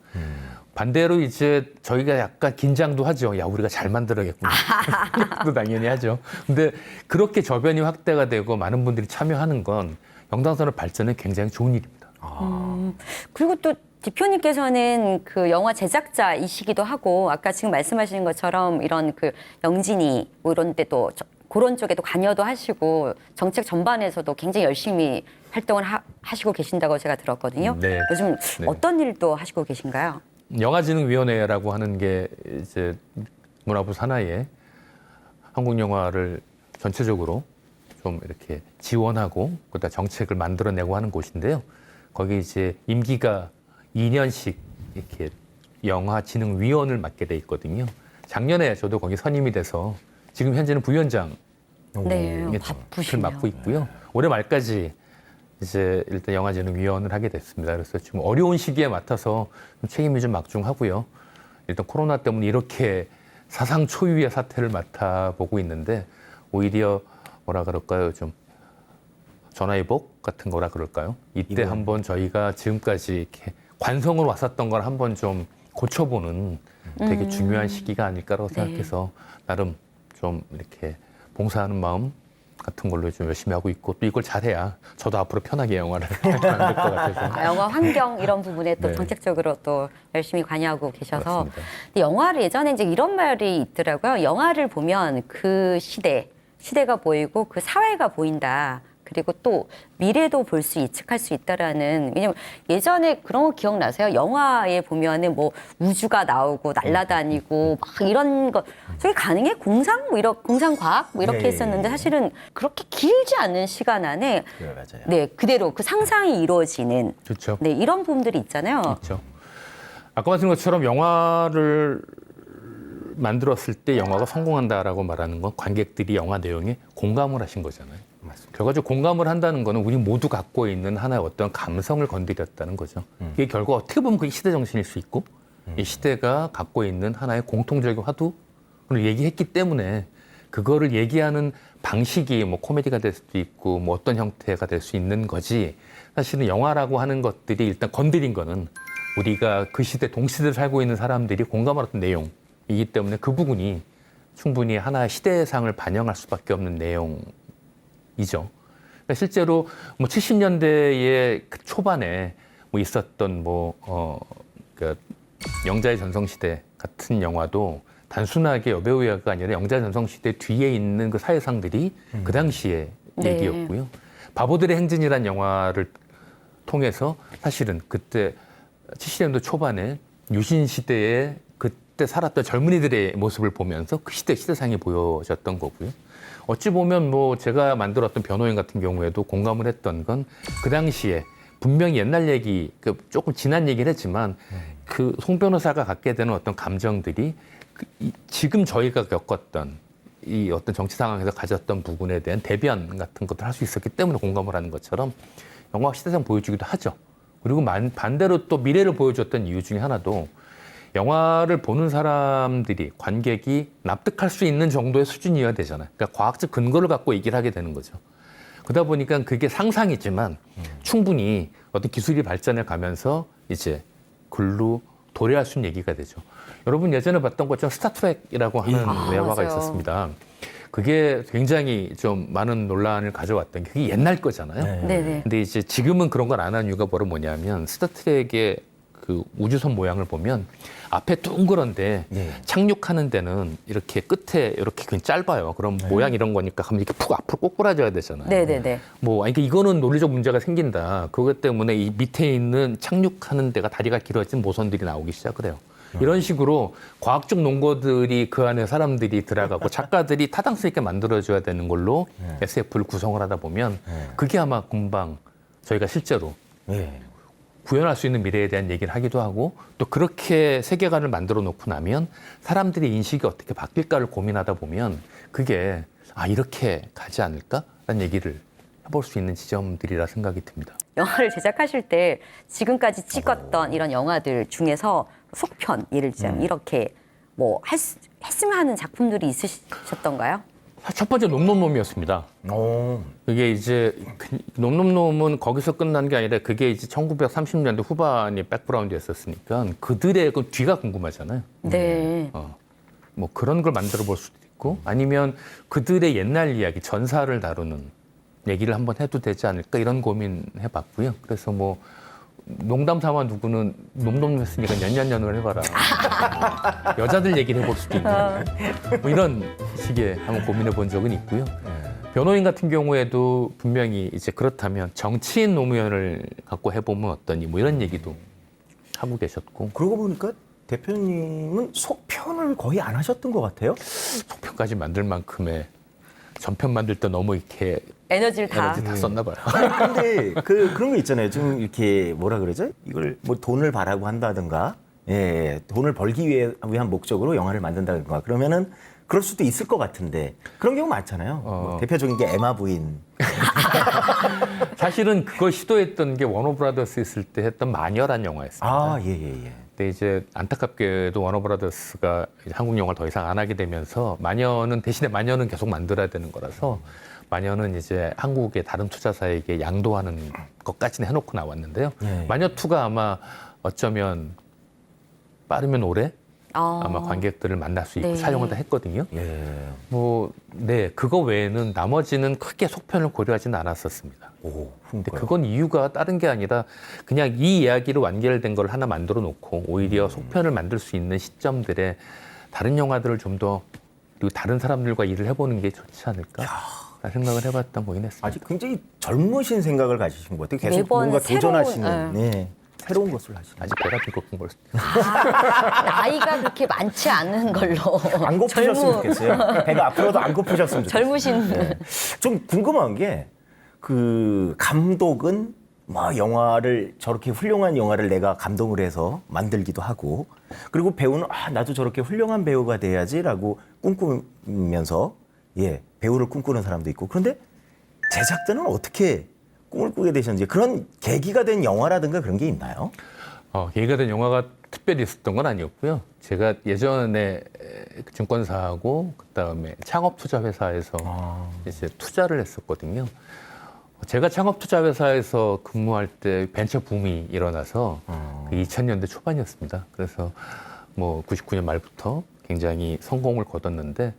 Speaker 3: 반대로 이제 저희가 약간 긴장도 하죠. 야, 우리가 잘 만들어야겠구나. 또 당연히 하죠. 근데 그렇게 저변이 확대가 되고 많은 분들이 참여하는 건 영상산업 발전에 굉장히 좋은 일입니다.
Speaker 1: 그리고 또 대표님께서는 그 영화 제작자이시기도 하고 아까 지금 말씀하시는 것처럼 이런 그 영진이 뭐 이런 데도 그런 쪽에도 관여도 하시고 정책 전반에서도 굉장히 열심히 활동을 하시고 계신다고 제가 들었거든요.
Speaker 3: 네.
Speaker 1: 요즘
Speaker 3: 네.
Speaker 1: 어떤 일도 하시고 계신가요?
Speaker 3: 영화진흥위원회라고 하는 게 이제 문화부 산하에 한국 영화를 전체적으로 좀 이렇게 지원하고 그다음 정책을 만들어내고 하는 곳인데요. 거기 이제 임기가 2년씩 이렇게 영화진흥위원을 맡게 돼 있거든요. 작년에 저도 거기 선임이 돼서 지금 현재는 부위원장
Speaker 1: 네,
Speaker 3: 을
Speaker 1: 바쁘시네요.
Speaker 3: 맡고 있고요. 올해 말까지 이제 일단 영화진흥위원을 하게 됐습니다. 그래서 지금 어려운 시기에 맡아서 좀 책임이 좀 막중하고요. 일단 코로나 때문에 이렇게 사상 초유의 사태를 맡아보고 있는데 오히려 뭐라 그럴까요? 좀 전화위복 같은 거라 그럴까요? 이때
Speaker 2: 이건.
Speaker 3: 한번 저희가 지금까지 이렇게 관성으로 왔었던 걸 한번 좀 고쳐보는 되게 중요한 시기가 아닐까라고 생각해서 나름 좀 이렇게 봉사하는 마음 같은 걸로 좀 열심히 하고 있고 또 이걸 잘해야 저도 앞으로 편하게 영화를 만들 것 같아서.
Speaker 1: 영화 환경 이런 부분에 또
Speaker 3: 네.
Speaker 1: 정책적으로 또 열심히 관여하고 계셔서
Speaker 3: 맞습니다.
Speaker 1: 근데 영화를 예전에 이제 이런 말이 있더라고요. 영화를 보면 그 시대가 보이고 그 사회가 보인다. 그리고 또 미래도 볼 수 예측할 수 있다라는 왜냐면 예전에 그런 거 기억나세요? 영화에 보면은 뭐 우주가 나오고 날아다니고 막 이런 거 저게 가능해? 공상과학 뭐 이렇게
Speaker 2: 네.
Speaker 1: 했었는데 사실은 그렇게 길지 않은 시간 안에
Speaker 2: 네, 맞아요.
Speaker 1: 네 그대로 그 상상이 이루어지는
Speaker 3: 그렇죠.
Speaker 1: 네 이런 부분들이 있잖아요.
Speaker 3: 그렇죠. 아까 말씀드린 것처럼 영화를 만들었을 때 영화가 성공한다라고 말하는 건 관객들이 영화 내용에 공감을 하신 거잖아요.
Speaker 2: 맞습니다.
Speaker 3: 결과적으로 공감을 한다는 거는 우리 모두 갖고 있는 하나의 어떤 감성을 건드렸다는 거죠. 이게 결국 어떻게 보면 그게 시대 정신일 수 있고 이 시대가 갖고 있는 하나의 공통적인 화두를 얘기했기 때문에 그거를 얘기하는 방식이 뭐 코미디가 될 수도 있고 뭐 어떤 형태가 될 수 있는 거지. 사실은 영화라고 하는 것들이 일단 건드린 거는 우리가 그 시대 동시대를 살고 있는 사람들이 공감할 어떤 내용이기 때문에 그 부분이 충분히 하나의 시대상을 반영할 수밖에 없는 내용이죠. 그러니까 실제로 뭐 70년대의 그 초반에 뭐 있었던 그러니까 영자의 전성시대 같은 영화도 단순하게 여배우야가 아니라 영자의 전성시대 뒤에 있는 그 사회상들이 그 당시의
Speaker 1: 네.
Speaker 3: 얘기였고요. 바보들의 행진이란 영화를 통해서 사실은 그때 70년대 초반에 유신 시대에 그때 살았던 젊은이들의 모습을 보면서 그 시대상이 보여졌던 거고요. 어찌 보면 뭐 제가 만들었던 변호인 같은 경우에도 공감을 했던 건 그 당시에 분명히 옛날 얘기, 조금 지난 얘기를 했지만 그 송 변호사가 갖게 되는 어떤 감정들이 지금 저희가 겪었던 이 어떤 정치 상황에서 가졌던 부분에 대한 대변 같은 것들 할 수 있었기 때문에 공감을 하는 것처럼 영화 시대상 보여주기도 하죠. 그리고 반대로 또 미래를 보여줬던 이유 중에 하나도 영화를 보는 사람들이 관객이 납득할 수 있는 정도의 수준이어야 되잖아요. 그러니까 과학적 근거를 갖고 얘기를 하게 되는 거죠. 그러다 보니까 그게 상상이지만 충분히 어떤 기술이 발전해 가면서 이제 글로 도래할 수 있는 얘기가 되죠. 여러분 예전에 봤던 것처럼 스타트rek이라고 하는 외화가
Speaker 1: 맞아요.
Speaker 3: 있었습니다. 그게 굉장히 좀 많은 논란을 가져왔던 게 그게 옛날 거잖아요.
Speaker 1: 네네.
Speaker 3: 근데 이제 지금은 그런 걸 안 하는 이유가 바로 뭐냐면 스타트rek의 그 우주선 모양을 보면 앞에 둥그런데 착륙하는 데는 이렇게 끝에 이렇게 그냥 짧아요. 그럼 모양 이런 거니까 하면 이렇게 푹 앞으로 꼬꾸라져야 되잖아요.
Speaker 1: 네네네.
Speaker 3: 그러니까 이거는 논리적 문제가 생긴다. 그것 때문에 이 밑에 있는 착륙하는 데가 다리가 길어진 모선들이 나오기 시작을 해요. 이런 식으로 과학적 논거들이 그 안에 사람들이 들어가고 작가들이 타당성 있게 만들어줘야 되는 걸로 SF를 구성을 하다 보면 그게 아마 금방 저희가 실제로 구현할 수 있는 미래에 대한 얘기를 하기도 하고 또 그렇게 세계관을 만들어 놓고 나면 사람들의 인식이 어떻게 바뀔까를 고민하다 보면 그게 이렇게 가지 않을까라는 얘기를 해볼 수 있는 지점들이라 생각이 듭니다.
Speaker 1: 영화를 제작하실 때 지금까지 찍었던 이런 영화들 중에서 속편, 예를 들자면 이렇게 뭐 했으면 하는 작품들이 있으셨던가요?
Speaker 3: 첫 번째 놈놈놈이었습니다. 그게 이제 놈놈놈은 거기서 끝난 게 아니라 그게 이제 1930년대 후반이 백그라운드였었으니까 그들의 그 뒤가 궁금하잖아요.
Speaker 1: 네.
Speaker 3: 뭐 그런 걸 만들어 볼 수도 있고 아니면 그들의 옛날 이야기, 전사를 다루는 얘기를 한번 해도 되지 않을까 이런 고민해 봤고요. 그래서 뭐 농담 삼아 누구는 놈놈 했으니까 년년년을 해봐라. 여자들 얘기를 해볼 수도 있는 뭐 이런 식의 한번 고민해 본 적은 있고요. 변호인 같은 경우에도 분명히 이제 그렇다면 정치인 노무현을 갖고 해보면 어떠니 뭐 이런 얘기도 하고 계셨고.
Speaker 2: 그러고 보니까 대표님은 속편을 거의 안 하셨던 것 같아요.
Speaker 3: 속편까지 만들 만큼의 전편 만들 때 너무 이렇게
Speaker 1: 에너지를 다.
Speaker 3: 다 썼나 봐요.
Speaker 2: 근데 그런 거 있잖아요. 좀 이렇게 뭐라 그러죠? 이걸 뭐 돈을 바라고 한다든가, 돈을 벌기 위한 목적으로 영화를 만든다든가 그러면은 그럴 수도 있을 것 같은데 그런 경우 많잖아요. 뭐 대표적인 게 에마 부인.
Speaker 3: 사실은 그걸 시도했던 게 워너브라더스 있을 때 했던 마녀란 영화였습니다.
Speaker 2: 예.
Speaker 3: 근데 이제 안타깝게도 워너브라더스가 한국 영화를 더 이상 안 하게 되면서 대신에 마녀는 계속 만들어야 되는 거라서 마녀는 이제 한국의 다른 투자사에게 양도하는 것까지는 해놓고 나왔는데요. 마녀2가 아마 어쩌면 빠르면 올해 아마 관객들을 만날 수 있고
Speaker 1: 네.
Speaker 3: 촬영을 다 했거든요. 그거 외에는 나머지는 크게 속편을 고려하지는 않았었습니다. 근데 그건 이유가 다른 게 아니라 그냥 이 이야기로 완결된 걸 하나 만들어 놓고 오히려 속편을 만들 수 있는 시점들에 다른 영화들을 좀 더 그리고 다른 사람들과 일을 해보는 게 좋지 않을까 생각을 해봤던 거긴 했습니다.
Speaker 2: 아직 굉장히 젊으신 생각을 가지신 것 같아요. 계속
Speaker 1: 매번
Speaker 2: 뭔가
Speaker 1: 새로운,
Speaker 2: 도전하시는 새로운 것을 하시는.
Speaker 3: 아직 배가 좀 고픈 걸 수도 있어요.
Speaker 1: 나이가 그렇게 많지 않은 걸로.
Speaker 2: 안 고프셨으면 좋겠어요. 배가 앞으로도 안 고프셨으면 좋겠어요.
Speaker 1: 젊으신.
Speaker 2: 좀 궁금한 게 그 감독은 뭐 영화를 저렇게 훌륭한 영화를 내가 감동을 해서 만들기도 하고 그리고 배우는 나도 저렇게 훌륭한 배우가 돼야지라고 꿈꾸면서 배우를 꿈꾸는 사람도 있고 그런데 제작자는 어떻게 꿈을 꾸게 되셨는지 그런 계기가 된 영화라든가 그런 게 있나요?
Speaker 3: 계기가 된 영화가 특별히 있었던 건 아니었고요. 제가 예전에 증권사하고 그다음에 창업투자회사에서 이제 투자를 했었거든요. 제가 창업투자회사에서 근무할 때 벤처 붐이 일어나서 2000년대 초반이었습니다. 그래서 뭐 99년 말부터 굉장히 성공을 거뒀는데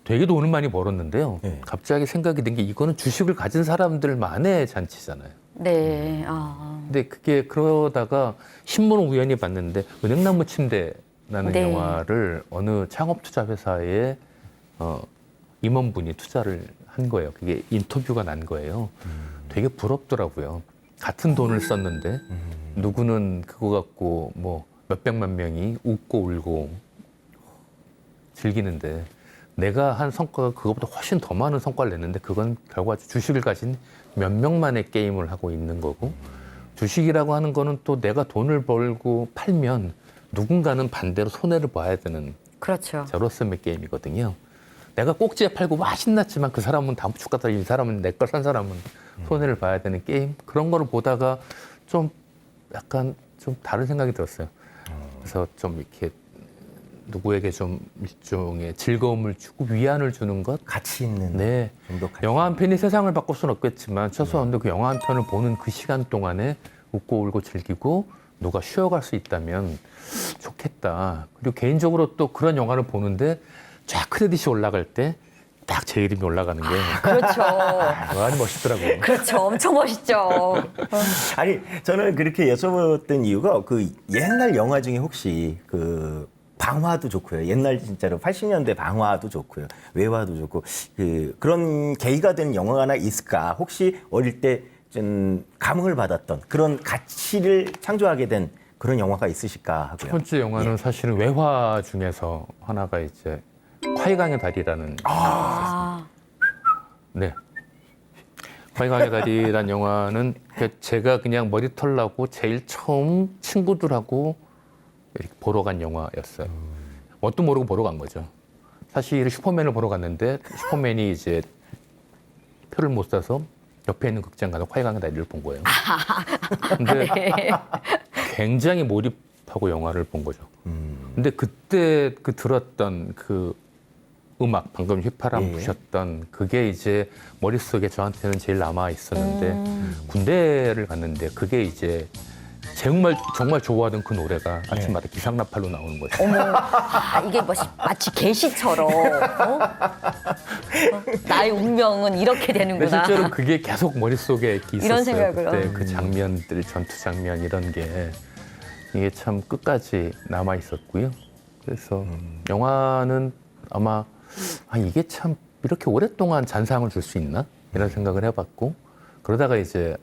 Speaker 3: 되게 돈을 많이 벌었는데요.
Speaker 2: 네.
Speaker 3: 갑자기 생각이 든 게 이거는 주식을 가진 사람들만의 잔치잖아요.
Speaker 1: 네.
Speaker 3: 근데 그게 그러다가 신문을 우연히 봤는데 은행나무 침대라는
Speaker 1: 네.
Speaker 3: 영화를 어느 창업투자회사에 임원분이 투자를 한 거예요. 그게 인터뷰가 난 거예요. 되게 부럽더라고요. 같은 돈을 썼는데 누구는 그거 갖고 뭐 몇백만 명이 웃고 울고 즐기는데 내가 한 성과가 그것보다 훨씬 더 많은 성과를 냈는데 그건 결과적으로 주식을 가진 몇 명만의 게임을 하고 있는 거고 주식이라고 하는 거는 또 내가 돈을 벌고 팔면 누군가는 반대로 손해를 봐야 되는
Speaker 1: 그렇죠.
Speaker 3: 제로섬의 게임이거든요. 내가 꼭지에 팔고 와 신났지만 그 사람은 다음 주 갔다 이 사람은 내 걸 산 사람은 손해를 봐야 되는 게임 그런 거를 보다가 좀 약간 좀 다른 생각이 들었어요. 그래서 좀 이렇게 누구에게 좀 일종의 즐거움을 주고 위안을 주는 것.
Speaker 2: 가치 있는
Speaker 3: 네.
Speaker 2: 좀더 가치
Speaker 3: 영화 한 편이 세상을 바꿀 수는 없겠지만 최소한 그 영화 한 편을 보는 그 시간 동안에 웃고 울고 즐기고 누가 쉬어갈 수 있다면 좋겠다. 그리고 개인적으로 또 그런 영화를 보는데 쫙 크레딧이 올라갈 때 딱 제 이름이 올라가는 게
Speaker 1: 그렇죠.
Speaker 3: 많이 멋있더라고요.
Speaker 1: 그렇죠. 엄청 멋있죠.
Speaker 2: 아니 저는 그렇게 여쭤봤던 이유가 그 옛날 영화 중에 혹시 그 방화도 좋고요. 옛날 진짜로 80년대 방화도 좋고요. 외화도 좋고 그런 계기가 된 영화가 하나 있을까? 혹시 어릴 때 좀 감흥을 받았던 그런 가치를 창조하게 된 그런 영화가 있으실까 하고요.
Speaker 3: 첫 번째 영화는 사실은 외화 중에서 하나가 이제 화이강의 다리라는 네. 화이강의 다리라는 영화는 제가 그냥 머리털 나고 제일 처음 친구들하고 이렇게 보러 간 영화였어요. 뭣도 모르고 보러 간 거죠. 사실 슈퍼맨을 보러 갔는데 슈퍼맨이 이제 표를 못 사서 옆에 있는 극장 가서 화이강의 다리를 본 거예요. 근데 굉장히 몰입하고 영화를 본 거죠. 근데 그때 그 들었던 그 음악, 방금 휘파람 부셨던 그게 이제 머릿속에 저한테는 제일 남아 있었는데 군대를 갔는데 그게 이제 정말 좋아하던 그 노래가 아침마다 기상나팔로 나오는 거죠.
Speaker 1: 어머, 이게 마치 계시처럼 나의 운명은 이렇게
Speaker 3: 근데
Speaker 1: 되는구나.
Speaker 3: 실제로 그게 계속 머릿속에 이렇게 있었어요.
Speaker 1: 이런 생각을,
Speaker 3: 그때 그 장면들, 전투 장면 이런 게 이게 참 끝까지 남아 있었고요. 그래서 영화는 아마 이게 참 이렇게 오랫동안 잔상을 줄 수 있나? 이런 생각을 해봤고 그러다가 이제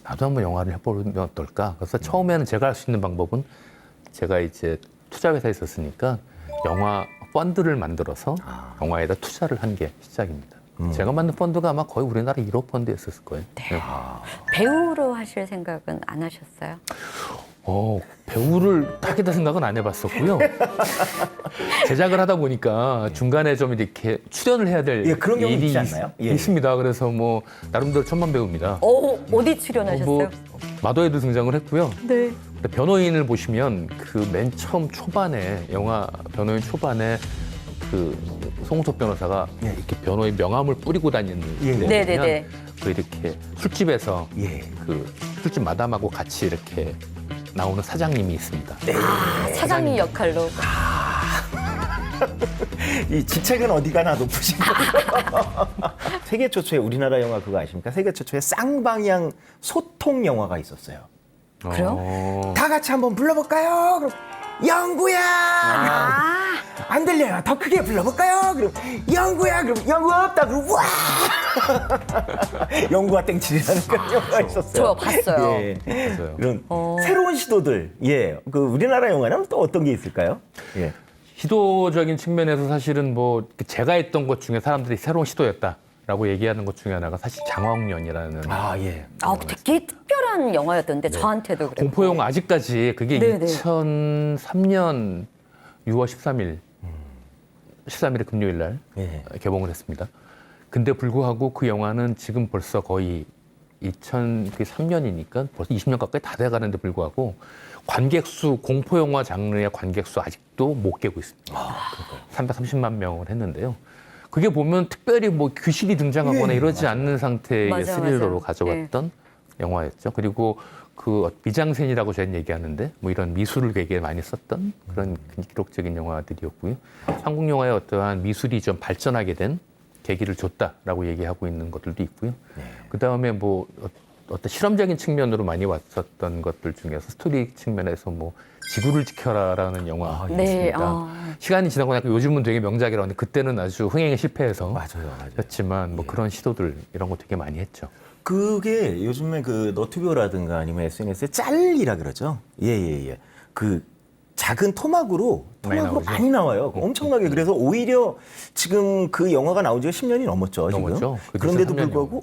Speaker 3: 나도 한번 영화를 해보면 어떨까? 그래서 처음에는 제가 할 수 있는 방법은 제가 이제 투자회사에 있었으니까 영화 펀드를 만들어서 영화에다 투자를 한 게 시작입니다. 제가 만든 펀드가 아마 거의 우리나라 1호 펀드였을 거예요. 네.
Speaker 1: 배우로 하실 생각은 안 하셨어요?
Speaker 3: 배우를 하겠다 생각은 안 해봤었고요. 제작을 하다 보니까 중간에 좀 이렇게 출연을 해야 될
Speaker 2: 그런 경우
Speaker 3: 일이
Speaker 2: 있지 않나요?
Speaker 3: 있습니다. 그래서 뭐 나름대로 천만 배우입니다.
Speaker 1: 어디 출연하셨어요?
Speaker 3: 마더에도 등장을 했고요.
Speaker 1: 네.
Speaker 3: 근데 변호인을 보시면 그 맨 처음 초반에 영화 변호인 초반에 그 송우석 변호사가 이렇게 변호인 명함을 뿌리고 다니는
Speaker 1: 네네네.
Speaker 3: 그 이렇게 술집에서 그 술집 마담하고 같이 이렇게 나오는 사장님이 있습니다.
Speaker 1: 사장님 역할로.
Speaker 2: 이 지책은 어디 가나 높으신 거예요. 세계 최초의 우리나라 영화 그거 아십니까? 세계 최초의 쌍방향 소통 영화가 있었어요.
Speaker 1: 그래요?
Speaker 2: 다 같이 한번 불러볼까요? 그럼 영구야! 안 들려요. 더 크게 불러볼까요? 그럼 영구야! 그럼 영구 없다! 그럼 와! 영구와 땡칠이라는 그런 영화가 있었어요.
Speaker 1: 저 봤어요.
Speaker 2: 예.
Speaker 3: 맞아요.
Speaker 2: 이런 새로운 시도들. 그 우리나라 영화는 또 어떤 게 있을까요?
Speaker 3: 시도적인 측면에서 사실은 뭐 제가 했던 것 중에 사람들이 새로운 시도였다 라고 얘기하는 것 중에 하나가 사실 장화홍련이라는
Speaker 2: 아, 예.
Speaker 1: 되게 특별한 영화였던데 저한테도 그래요.
Speaker 3: 공포 영화 아직까지 그게
Speaker 1: 네네.
Speaker 3: 2003년 6월 13일 13일에 금요일 날
Speaker 2: 예.
Speaker 3: 개봉을 했습니다. 근데 불구하고 그 영화는 지금 벌써 거의 2003년이니까 벌써 20년 가까이 다 돼가는데 불구하고 관객 수 공포 영화 장르의 관객 수 아직도 못 깨고 있습니다. 330만 명을 했는데요. 그게 보면 특별히 뭐 귀신이 등장하거나
Speaker 2: 예,
Speaker 3: 이러지 않는 상태의
Speaker 1: 맞아요,
Speaker 3: 스릴러로
Speaker 1: 맞아요.
Speaker 3: 가져왔던 영화였죠. 그리고 그 미장센이라고 저희는 얘기하는데 뭐 이런 미술을 되게 많이 썼던 그런 기록적인 영화들이었고요. 한국 영화의 어떠한 미술이 좀 발전하게 된 계기를 줬다라고 얘기하고 있는 것들도 있고요. 그 다음에 뭐 어떤 실험적인 측면으로 많이 왔었던 것들 중에서 스토리 측면에서 뭐 지구를 지켜라라는 영화가
Speaker 1: 네,
Speaker 3: 있습니다. 시간이 지나고 나니까 요즘은 되게 명작이라고 하는데 그때는 아주 흥행에 실패해서
Speaker 2: 맞아요.
Speaker 3: 였지만 뭐 그런 시도들 이런 거 되게 많이 했죠.
Speaker 2: 그게 요즘에 그 너튜브라든가 아니면 SNS에 짤이라 그러죠. 예. 그 작은 토막으로
Speaker 3: 많이 나오죠.
Speaker 2: 많이 나와요. 엄청나게. 그래서 오히려 지금 그 영화가 나온 지가 10년이 넘었죠. 지금.
Speaker 3: 넘었죠.
Speaker 2: 그런데도
Speaker 3: 2003년
Speaker 2: 불구하고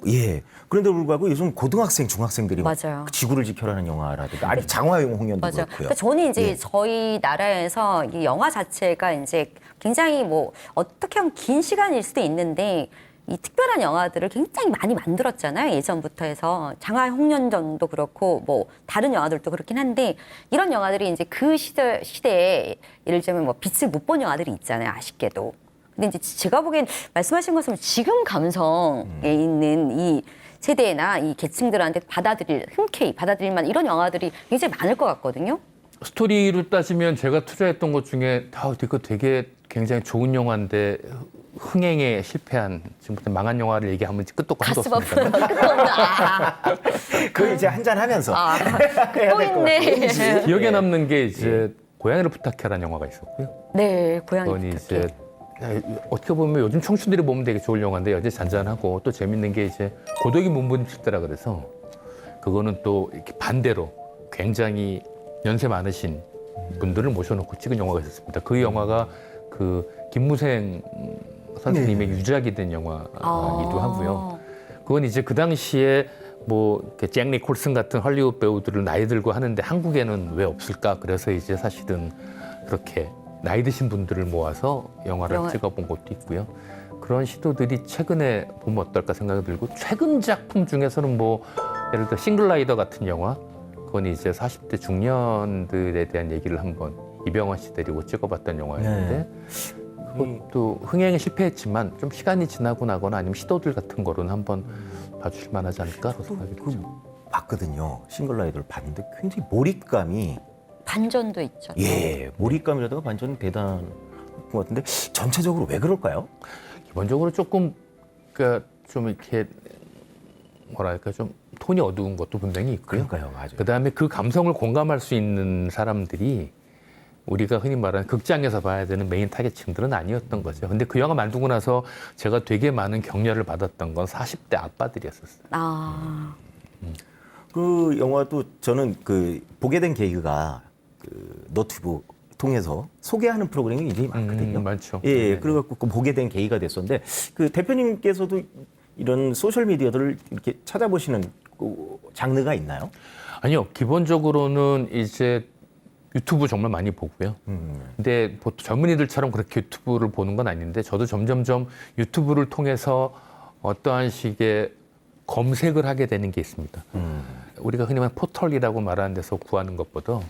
Speaker 2: 그런데도 불구하고 요즘 고등학생, 중학생들이 막
Speaker 1: 맞아요.
Speaker 2: 지구를 지켜라는 영화라든가 아니 장화용 홍련도
Speaker 1: 맞아요.
Speaker 2: 그렇고요.
Speaker 1: 그러니까 저는 이제
Speaker 2: 예.
Speaker 1: 저희 나라에서 이 영화 자체가 이제 굉장히 뭐 어떻게 하면 긴 시간일 수도 있는데 이 특별한 영화들을 굉장히 많이 만들었잖아요. 예전부터 해서 장화홍련전도 그렇고 뭐 다른 영화들도 그렇긴 한데 이런 영화들이 이제 그 시대에 예를 들면 뭐 빛을 못 본 영화들이 있잖아요. 아쉽게도. 근데 이제 제가 보기엔 말씀하신 것처럼 지금 감성에 있는 이 세대나 이 계층들한테 흔쾌히 받아들일 만한 이런 영화들이 굉장히 많을 것 같거든요.
Speaker 3: 스토리로 따지면 제가 투자했던 것 중에 이거 되게 굉장히 좋은 영화인데 흥행에 실패한 지금부터 망한 영화를 얘기하면 끝도 없고 한도
Speaker 1: 가슴 아픈
Speaker 3: 없습니다.
Speaker 1: 끝도 없나.
Speaker 2: 그 이제 한잔 하면서
Speaker 1: 또 있네.
Speaker 3: 기억에 남는 게 이제 고양이를 부탁해라는 영화가 있었고요.
Speaker 1: 네, 고양이
Speaker 3: 그건
Speaker 1: 부탁해.
Speaker 3: 이제 어떻게 보면 요즘 청춘들이 보면 되게 좋은 영화인데 여전히 잔잔하고 또 재밌는 게 이제 고독이 몸부림칠 때라 그래서 그거는 또 이렇게 반대로 굉장히 연세 많으신 분들을 모셔놓고 찍은 영화가 있었습니다. 그 영화가 그 김무생 선생님의 유작이 된 영화이기도 하고요. 그건 이제 그 당시에 뭐 잭 니콜슨 같은 헐리우드 배우들을 나이 들고 하는데 한국에는 왜 없을까? 그래서 이제 사실은 그렇게 나이 드신 분들을 모아서 영화를 찍어본 것도 있고요. 그런 시도들이 최근에 보면 어떨까 생각이 들고 최근 작품 중에서는 뭐 예를 들어 싱글라이더 같은 영화 그건 이제 40대 중년들에 대한 얘기를 한번 이병헌 씨 데리고 찍어봤던 영화였는데 그것도 흥행에 실패했지만 좀 시간이 지나고 나거나 아니면 시도들 같은 거로는 한번 봐주실 만하지 않을까라고 생각이 들죠.
Speaker 2: 봤거든요. 싱글라이더를 봤는데 굉장히 몰입감이
Speaker 1: 반전도 있죠.
Speaker 2: 몰입감이라든가 반전이 대단한 것 같은데 전체적으로 왜 그럴까요?
Speaker 3: 기본적으로 조금 그러니까 좀 이렇게 뭐랄까 좀 톤이 어두운 것도 분명히 있고요.
Speaker 2: 그러니까요, 맞아요.
Speaker 3: 그다음에 그 감성을 공감할 수 있는 사람들이 우리가 흔히 말하는 극장에서 봐야 되는 메인 타겟층들은 아니었던 거죠. 근데 그 영화 만들고 나서 제가 되게 많은 격려를 받았던 건 40대 아빠들이었었어요.
Speaker 2: 그 영화도 저는 그 보게 된 계기가 그 너튜브 통해서 소개하는 프로그램이 굉장히 많거든요.
Speaker 3: 많죠.
Speaker 2: 예, 그래갖고 그 보게 된 계기가 됐었는데 그 대표님께서도 이런 소셜 미디어들을 이렇게 찾아보시는 그 장르가 있나요?
Speaker 3: 아니요, 기본적으로는 이제 유튜브 정말 많이 보고요. 근데 보통 젊은이들처럼 그렇게 유튜브를 보는 건 아닌데 저도 점점점 유튜브를 통해서 어떠한 식의 검색을 하게 되는 게 있습니다. 우리가 흔히 말하는 포털이라고 말하는 데서 구하는 것보다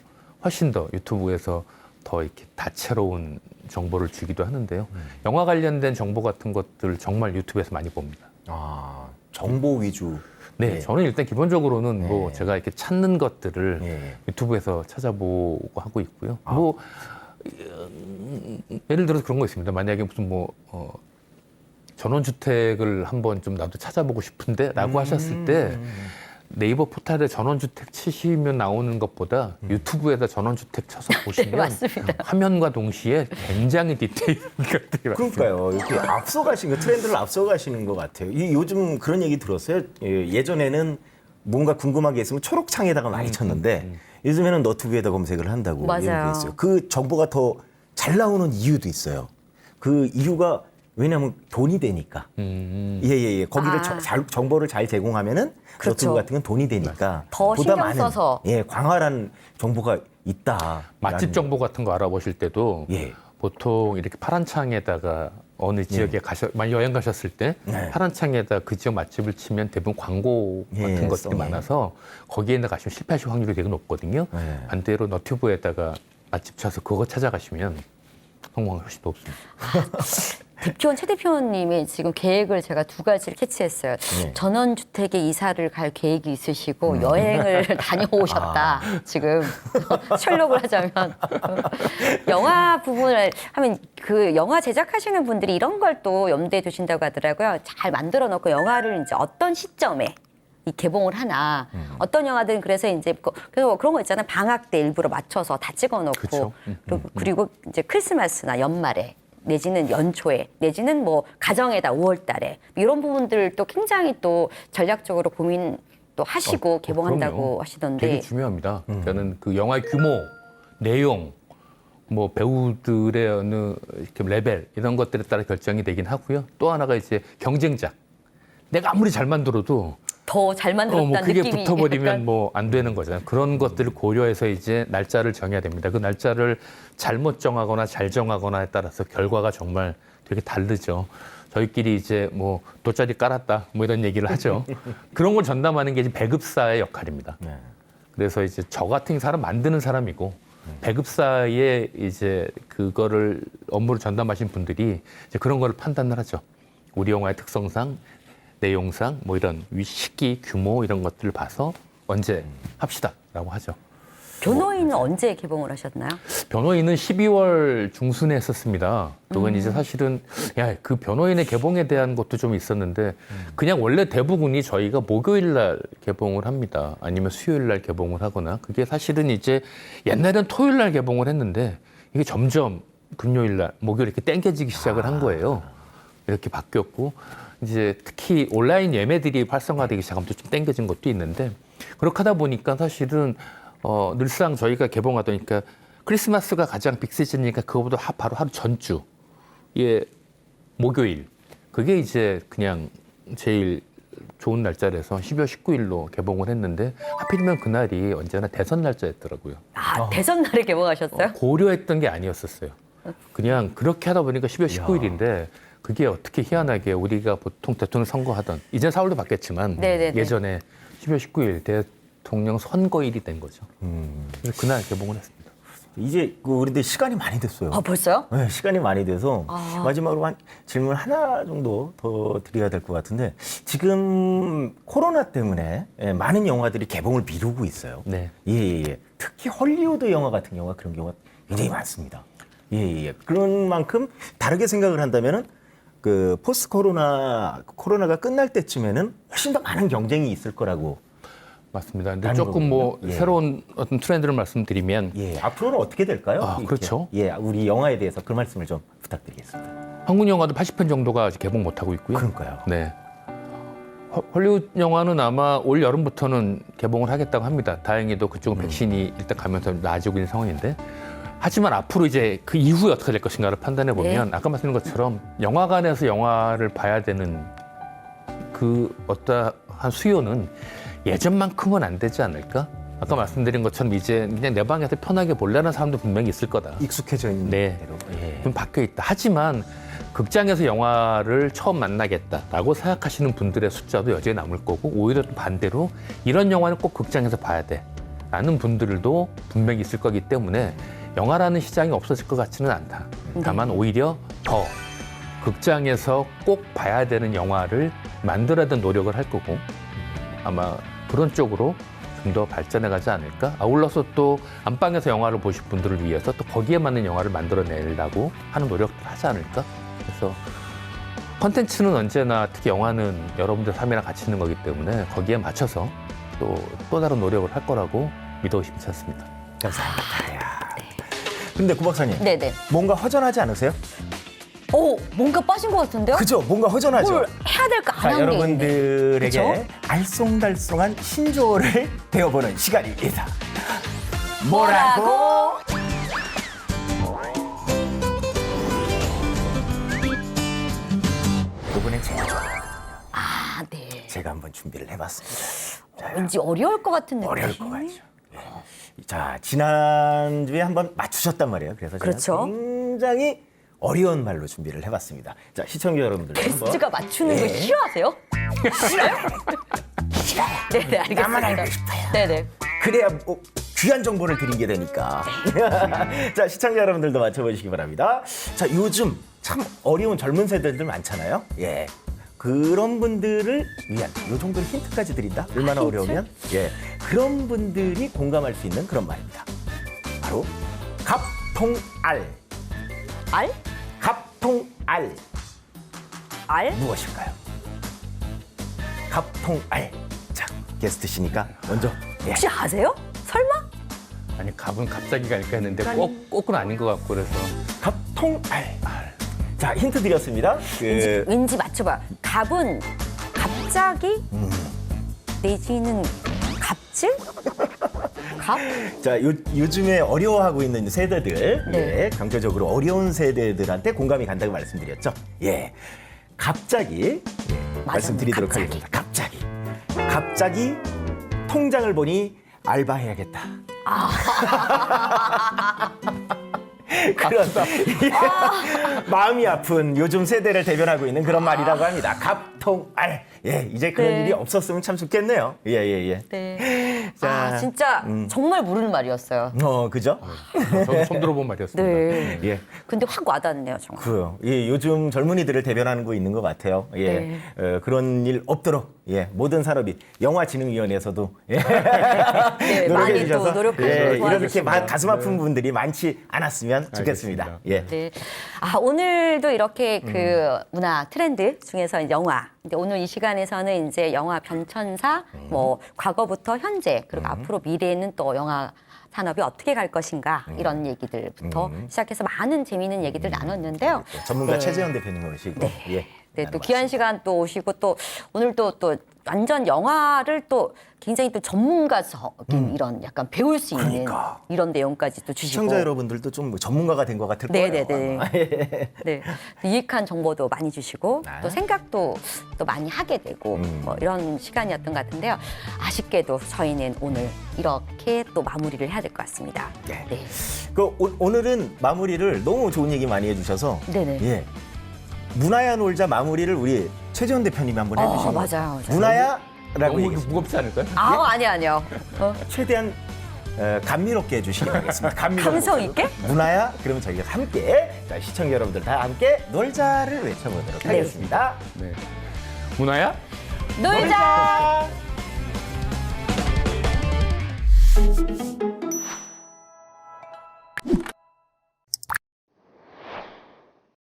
Speaker 3: 훨씬 더 유튜브에서 더 이렇게 다채로운 정보를 주기도 하는데요. 영화 관련된 정보 같은 것들 정말 유튜브에서 많이 봅니다.
Speaker 2: 아, 정보 위주.
Speaker 3: 네, 저는 일단 기본적으로는 뭐 제가 이렇게 찾는 것들을 유튜브에서 찾아보고 하고 있고요. 뭐 예를 들어서 그런 거 있습니다. 만약에 무슨 뭐 전원주택을 한번 좀 나도 찾아보고 싶은데라고 하셨을 때 네이버 포털에 전원주택 치시면 나오는 것보다 유튜브에다 전원주택 쳐서 보시면
Speaker 1: 맞습니다.
Speaker 3: 화면과 동시에 굉장히 디테일한 것들이 많습니다.
Speaker 2: 그러니까요. 이렇게 앞서가시는 거, 트렌드를 앞서가시는 것 같아요. 요즘 그런 얘기 들었어요. 예전에는 뭔가 궁금한 게 있으면 초록창에다가 많이 쳤는데 요즘에는 너튜브에다 검색을 한다고
Speaker 1: 맞아요.
Speaker 2: 얘기했어요. 그 정보가 더 잘 나오는 이유도 있어요. 그 이유가 왜냐하면 돈이 되니까. 예예예. 거기를 정보를 잘 제공하면은
Speaker 1: 그렇죠.
Speaker 2: 너튜브 같은 건 돈이 되니까
Speaker 1: 더
Speaker 2: 보다
Speaker 1: 신경
Speaker 2: 많은,
Speaker 1: 써서.
Speaker 2: 예, 광활한 정보가 있다.
Speaker 3: 맛집 정보 같은 거 알아보실 때도
Speaker 2: 예.
Speaker 3: 보통 이렇게 파란 창에다가 어느 지역에 만약 여행 가셨을 때
Speaker 2: 네.
Speaker 3: 파란 창에다 그 지역 맛집을 치면 대부분 광고 같은 것들이
Speaker 2: 예.
Speaker 3: 많아서 거기에 가시면 실패하실 확률이 되게 높거든요.
Speaker 2: 네.
Speaker 3: 반대로 너튜브에다가 맛집 쳐서 그거 찾아가시면 성공할 훨씬 높습니다.
Speaker 1: 대표원 최 대표님이 지금 계획을 제가 두 가지를 캐치했어요.
Speaker 2: 네.
Speaker 1: 전원주택에 이사를 갈 계획이 있으시고 여행을 다녀오셨다. 지금 철록을 하자면 영화 부분을 하면 그 영화 제작하시는 분들이 이런 걸 또 염두에 두신다고 하더라고요. 잘 만들어 놓고 영화를 이제 어떤 시점에 이 개봉을 하나 어떤 영화들은 그래서 이제 그래서 그런 거 있잖아요. 방학 때 일부러 맞춰서 다 찍어놓고
Speaker 3: 그쵸.
Speaker 1: 그리고 이제 크리스마스나 연말에 내지는 연초에 내지는 뭐 가정에다 5월달에 이런 부분들도 굉장히 또 전략적으로 고민 또 하시고 개봉한다고
Speaker 3: 그럼요.
Speaker 1: 하시던데
Speaker 3: 되게 중요합니다. 그러니까는 그 영화의 규모, 내용, 뭐 배우들의 어느 이렇게 레벨 이런 것들에 따라 결정이 되긴 하고요. 또 하나가 이제 경쟁작. 내가 아무리 잘 만들어도
Speaker 1: 더 잘 만들었다는
Speaker 3: 뭐 그게
Speaker 1: 느낌이
Speaker 3: 붙어버리면
Speaker 1: 약간
Speaker 3: 뭐 안 되는 거잖아요. 그런 것들을 고려해서 이제 날짜를 정해야 됩니다. 그 날짜를 잘못 정하거나 잘 정하거나에 따라서 결과가 정말 되게 다르죠. 저희끼리 이제 뭐 돗자리 깔았다 뭐 이런 얘기를 하죠. 그런 걸 전담하는 게 이제 배급사의 역할입니다.
Speaker 2: 네.
Speaker 3: 그래서 이제 저 같은 사람 만드는 사람이고 배급사에 이제 그거를 업무를 전담하신 분들이 이제 그런 거를 판단을 하죠. 우리 영화의 특성상 내용상 뭐 이런 시기, 규모 이런 것들을 봐서 언제 합시다라고 하죠.
Speaker 1: 변호인은 언제 개봉을 하셨나요?
Speaker 3: 변호인은 12월 중순에 했었습니다. 그건 이제 사실은 그 변호인의 개봉에 대한 것도 좀 있었는데 그냥 원래 대부분이 저희가 목요일 날 개봉을 합니다. 아니면 수요일 날 개봉을 하거나 그게 사실은 이제 옛날엔 토요일 날 개봉을 했는데 이게 점점 금요일 날, 목요일 이렇게 땡겨지기 시작을 한 거예요. 이렇게 바뀌었고 이제 특히 온라인 예매들이 활성화되기 시작하면서 좀 땡겨진 것도 있는데 그렇게 하다 보니까 사실은 늘상 저희가 개봉하다니까 크리스마스가 가장 빅시즌이니까 그거보다 바로 하루 전주 예 목요일 그게 이제 그냥 제일 좋은 날짜라서 12월 19일로 개봉을 했는데 하필이면 그날이 언제나 대선 날짜였더라고요.
Speaker 1: 대선 날에 개봉하셨어요?
Speaker 3: 고려했던 게 아니었었어요. 그냥 그렇게 하다 보니까 12월 19일인데 그게 어떻게 희한하게 우리가 보통 대통령 선거하던 이제 4월도 바뀌었지만
Speaker 1: 네네네.
Speaker 3: 예전에 12월 19일 대통령 선거일이 된 거죠. 그래서 그날 개봉을 했습니다.
Speaker 2: 이제 우리들 시간이 많이 됐어요.
Speaker 1: 벌써요?
Speaker 2: 네, 시간이 많이 돼서 마지막으로 한 질문 하나 정도 더 드려야 될 것 같은데 지금 코로나 때문에 많은 영화들이 개봉을 미루고 있어요.
Speaker 3: 네.
Speaker 2: 예. 특히 헐리우드 영화 같은 경우가 그런 경우가 굉장히 많습니다. 예. 그런 만큼 다르게 생각을 한다면은 그 포스트 코로나가 끝날 때쯤에는 훨씬 더 많은 경쟁이 있을 거라고.
Speaker 3: 맞습니다. 근데
Speaker 2: 라는
Speaker 3: 조금 뭐
Speaker 2: 거군요. 예.
Speaker 3: 새로운 어떤 트렌드를 말씀드리면
Speaker 2: 예. 앞으로는 어떻게 될까요? 이렇게.
Speaker 3: 그렇죠.
Speaker 2: 예. 우리 영화에 대해서 그 말씀을 좀 부탁드리겠습니다.
Speaker 3: 한국 영화도 80편 정도가 아직 개봉 못 하고 있고요.
Speaker 2: 그러니까요.
Speaker 3: 네. 헐리우드 영화는 아마 올 여름부터는 개봉을 하겠다고 합니다. 다행히도 그쪽은 백신이 일단 가면서 나아지고 있는 상황인데 하지만 앞으로 이제 그 이후에 어떻게 될 것인가를 판단해 보면 아까 말씀드린 것처럼 영화관에서 영화를 봐야 되는 그 어떠한 수요는 예전만큼은 안 되지 않을까? 아까 말씀드린 것처럼 이제 그냥 내 방에서 편하게 볼래라는 사람도 분명히 있을 거다.
Speaker 2: 익숙해져 있는
Speaker 3: 네.
Speaker 2: 대로. 예.
Speaker 3: 좀 바뀌어 있다. 하지만 극장에서 영화를 처음 만나겠다라고 생각하시는 분들의 숫자도 여전히 남을 거고 오히려 또 반대로 이런 영화는 꼭 극장에서 봐야 돼라는 분들도 분명히 있을 거기 때문에 영화라는 시장이 없어질 것 같지는 않다. 다만 오히려 더 극장에서 꼭 봐야 되는 영화를 만들어야 되는 노력을 할 거고 아마 그런 쪽으로 좀 더 발전해 가지 않을까? 아울러서 또 안방에서 영화를 보실 분들을 위해서 또 거기에 맞는 영화를 만들어내려고 하는 노력도 하지 않을까? 그래서 콘텐츠는 언제나 특히 영화는 여러분들 삶이랑 같이 있는 거기 때문에 거기에 맞춰서 또 다른 노력을 할 거라고 믿어 의심치 않습니다.
Speaker 2: 감사합니다. 근데 구 박사님,
Speaker 1: 네네.
Speaker 2: 뭔가 허전하지 않으세요?
Speaker 1: 뭔가 빠진 것 같은데요?
Speaker 2: 그죠? 뭔가 허전하죠?
Speaker 1: 뭘 해야 될까 안
Speaker 2: 자,
Speaker 1: 하는 게 있는데.
Speaker 2: 여러분들에게
Speaker 1: 그쵸?
Speaker 2: 알쏭달쏭한 신조어를 배워보는 시간입니다. 제가 한번 준비를 해봤습니다.
Speaker 1: 왠지 어려울 것 같은 느낌.
Speaker 2: 어려울 것 같죠. 예. 자, 지난주에 한번 맞추셨단 말이에요. 그래서 제가
Speaker 1: 그렇죠.
Speaker 2: 굉장히 어려운 말로 준비를 해봤습니다. 자, 시청자 여러분들
Speaker 1: 게스트가 맞추는 거 싫어하세요? 싫어요? 네네, 알겠습니다.
Speaker 2: 나만 알고 싶어요.
Speaker 1: 네네.
Speaker 2: 그래야 뭐 귀한 정보를 드리게 되니까. 자, 시청자 여러분들도 맞춰보시기 바랍니다. 자, 요즘 참 어려운 젊은 세대들 많잖아요. 예. 그런 분들을 위한 요 정도 힌트까지 드린다? 얼마나
Speaker 1: 힌트?
Speaker 2: 어려우면? 예. 그런 분들이 공감할 수 있는 그런 말입니다. 바로 갑통알.
Speaker 1: 알?
Speaker 2: 갑통알.
Speaker 1: 알?
Speaker 2: 무엇일까요? 갑통알. 자, 게스트시니까 먼저. 예.
Speaker 1: 혹시 아세요? 설마?
Speaker 3: 아니 갑은 갑자기가 아닐까 했는데 꼭은 아닌 것 같고 그래서
Speaker 2: 갑통알. 자, 힌트 드렸습니다.
Speaker 1: 왠지 맞춰봐. 갑은 갑자기 내지는 갑질? 갑?
Speaker 2: 자, 요즘에 어려워하고 있는 세대들,
Speaker 1: 네.
Speaker 2: 예, 경제적으로 어려운 세대들한테 공감이 간다고 말씀드렸죠. 예, 갑자기 말씀드리도록
Speaker 1: 갑자기.
Speaker 2: 하겠습니다. 갑자기 통장을 보니 알바해야겠다. 그런 마음이 아픈 요즘 세대를 대변하고 있는 그런 말이라고 합니다. 갑통알. 예, 이제 그런
Speaker 1: 네.
Speaker 2: 일이 없었으면 참 좋겠네요. 예.
Speaker 1: 네.
Speaker 2: 자,
Speaker 1: 진짜 정말 모르는 말이었어요.
Speaker 2: 그죠?
Speaker 3: 저도 처음 들어본 말이었습니다.
Speaker 1: 네.
Speaker 2: 예.
Speaker 1: 근데 확 와닿네요, 정말.
Speaker 2: 그래요. 예, 요즘 젊은이들을 대변하는 거 있는 것 같아요. 예,
Speaker 1: 네.
Speaker 2: 그런 일 없도록 예, 모든 산업이 영화진흥위원회에서도 예,
Speaker 1: 네, 많이 또
Speaker 2: 주셔서
Speaker 1: 노력하시고
Speaker 2: 이렇게
Speaker 3: 도와주셨습니다.
Speaker 2: 가슴 아픈 분들이 많지 않았으면 좋겠습니다.
Speaker 3: 알겠습니다.
Speaker 2: 예.
Speaker 1: 네. 오늘도 이렇게 그 문화 트렌드 중에서 영화. 근데 오늘 이 시간에서는 이제 영화 변천사, 뭐 과거부터 현재 그리고 앞으로 미래에는 또 영화 산업이 어떻게 갈 것인가 이런 얘기들부터 시작해서 많은 재미있는 얘기들 나눴는데요.
Speaker 2: 전문가
Speaker 1: 네.
Speaker 2: 최재현 대표님 오시고 예.
Speaker 1: 네, 또 귀한 시간 또 오시고 또 오늘도 또 완전 영화를 또 굉장히 또 전문가적인 이런 약간 배울 수 있는
Speaker 2: 그러니까.
Speaker 1: 이런 내용까지 또 주시고.
Speaker 2: 시청자 여러분들도 좀 전문가가 된 것 같을 거예요.
Speaker 1: 네네네.
Speaker 2: 아마. 예.
Speaker 1: 네, 유익한 정보도 많이 주시고
Speaker 2: 네.
Speaker 1: 또 생각도 또 많이 하게 되고 뭐 이런 시간이었던 것 같은데요. 아쉽게도 저희는 오늘 이렇게 또 마무리를 해야 될 것 같습니다.
Speaker 2: 네.
Speaker 1: 네.
Speaker 2: 오늘은 마무리를 너무 좋은 얘기 많이 해주셔서
Speaker 1: 네네.
Speaker 2: 예. 문화야 놀자 마무리를 우리 최재현 대표님이 한번 해주시면
Speaker 1: 맞아요.
Speaker 2: 문화야라고
Speaker 3: 너무
Speaker 2: 얘기했습니다.
Speaker 3: 무겁지 않을까요?
Speaker 1: 아니요.
Speaker 2: 최대한 감미롭게 해주시기 바라겠습니다. 감미롭게.
Speaker 1: 감성 있게?
Speaker 2: 문화야? 그러면 저희가 함께 자, 시청자 여러분들 다 함께 놀자를 외쳐보도록
Speaker 1: 네.
Speaker 2: 하겠습니다.
Speaker 3: 네. 문화야?
Speaker 1: 놀자.
Speaker 2: 놀자!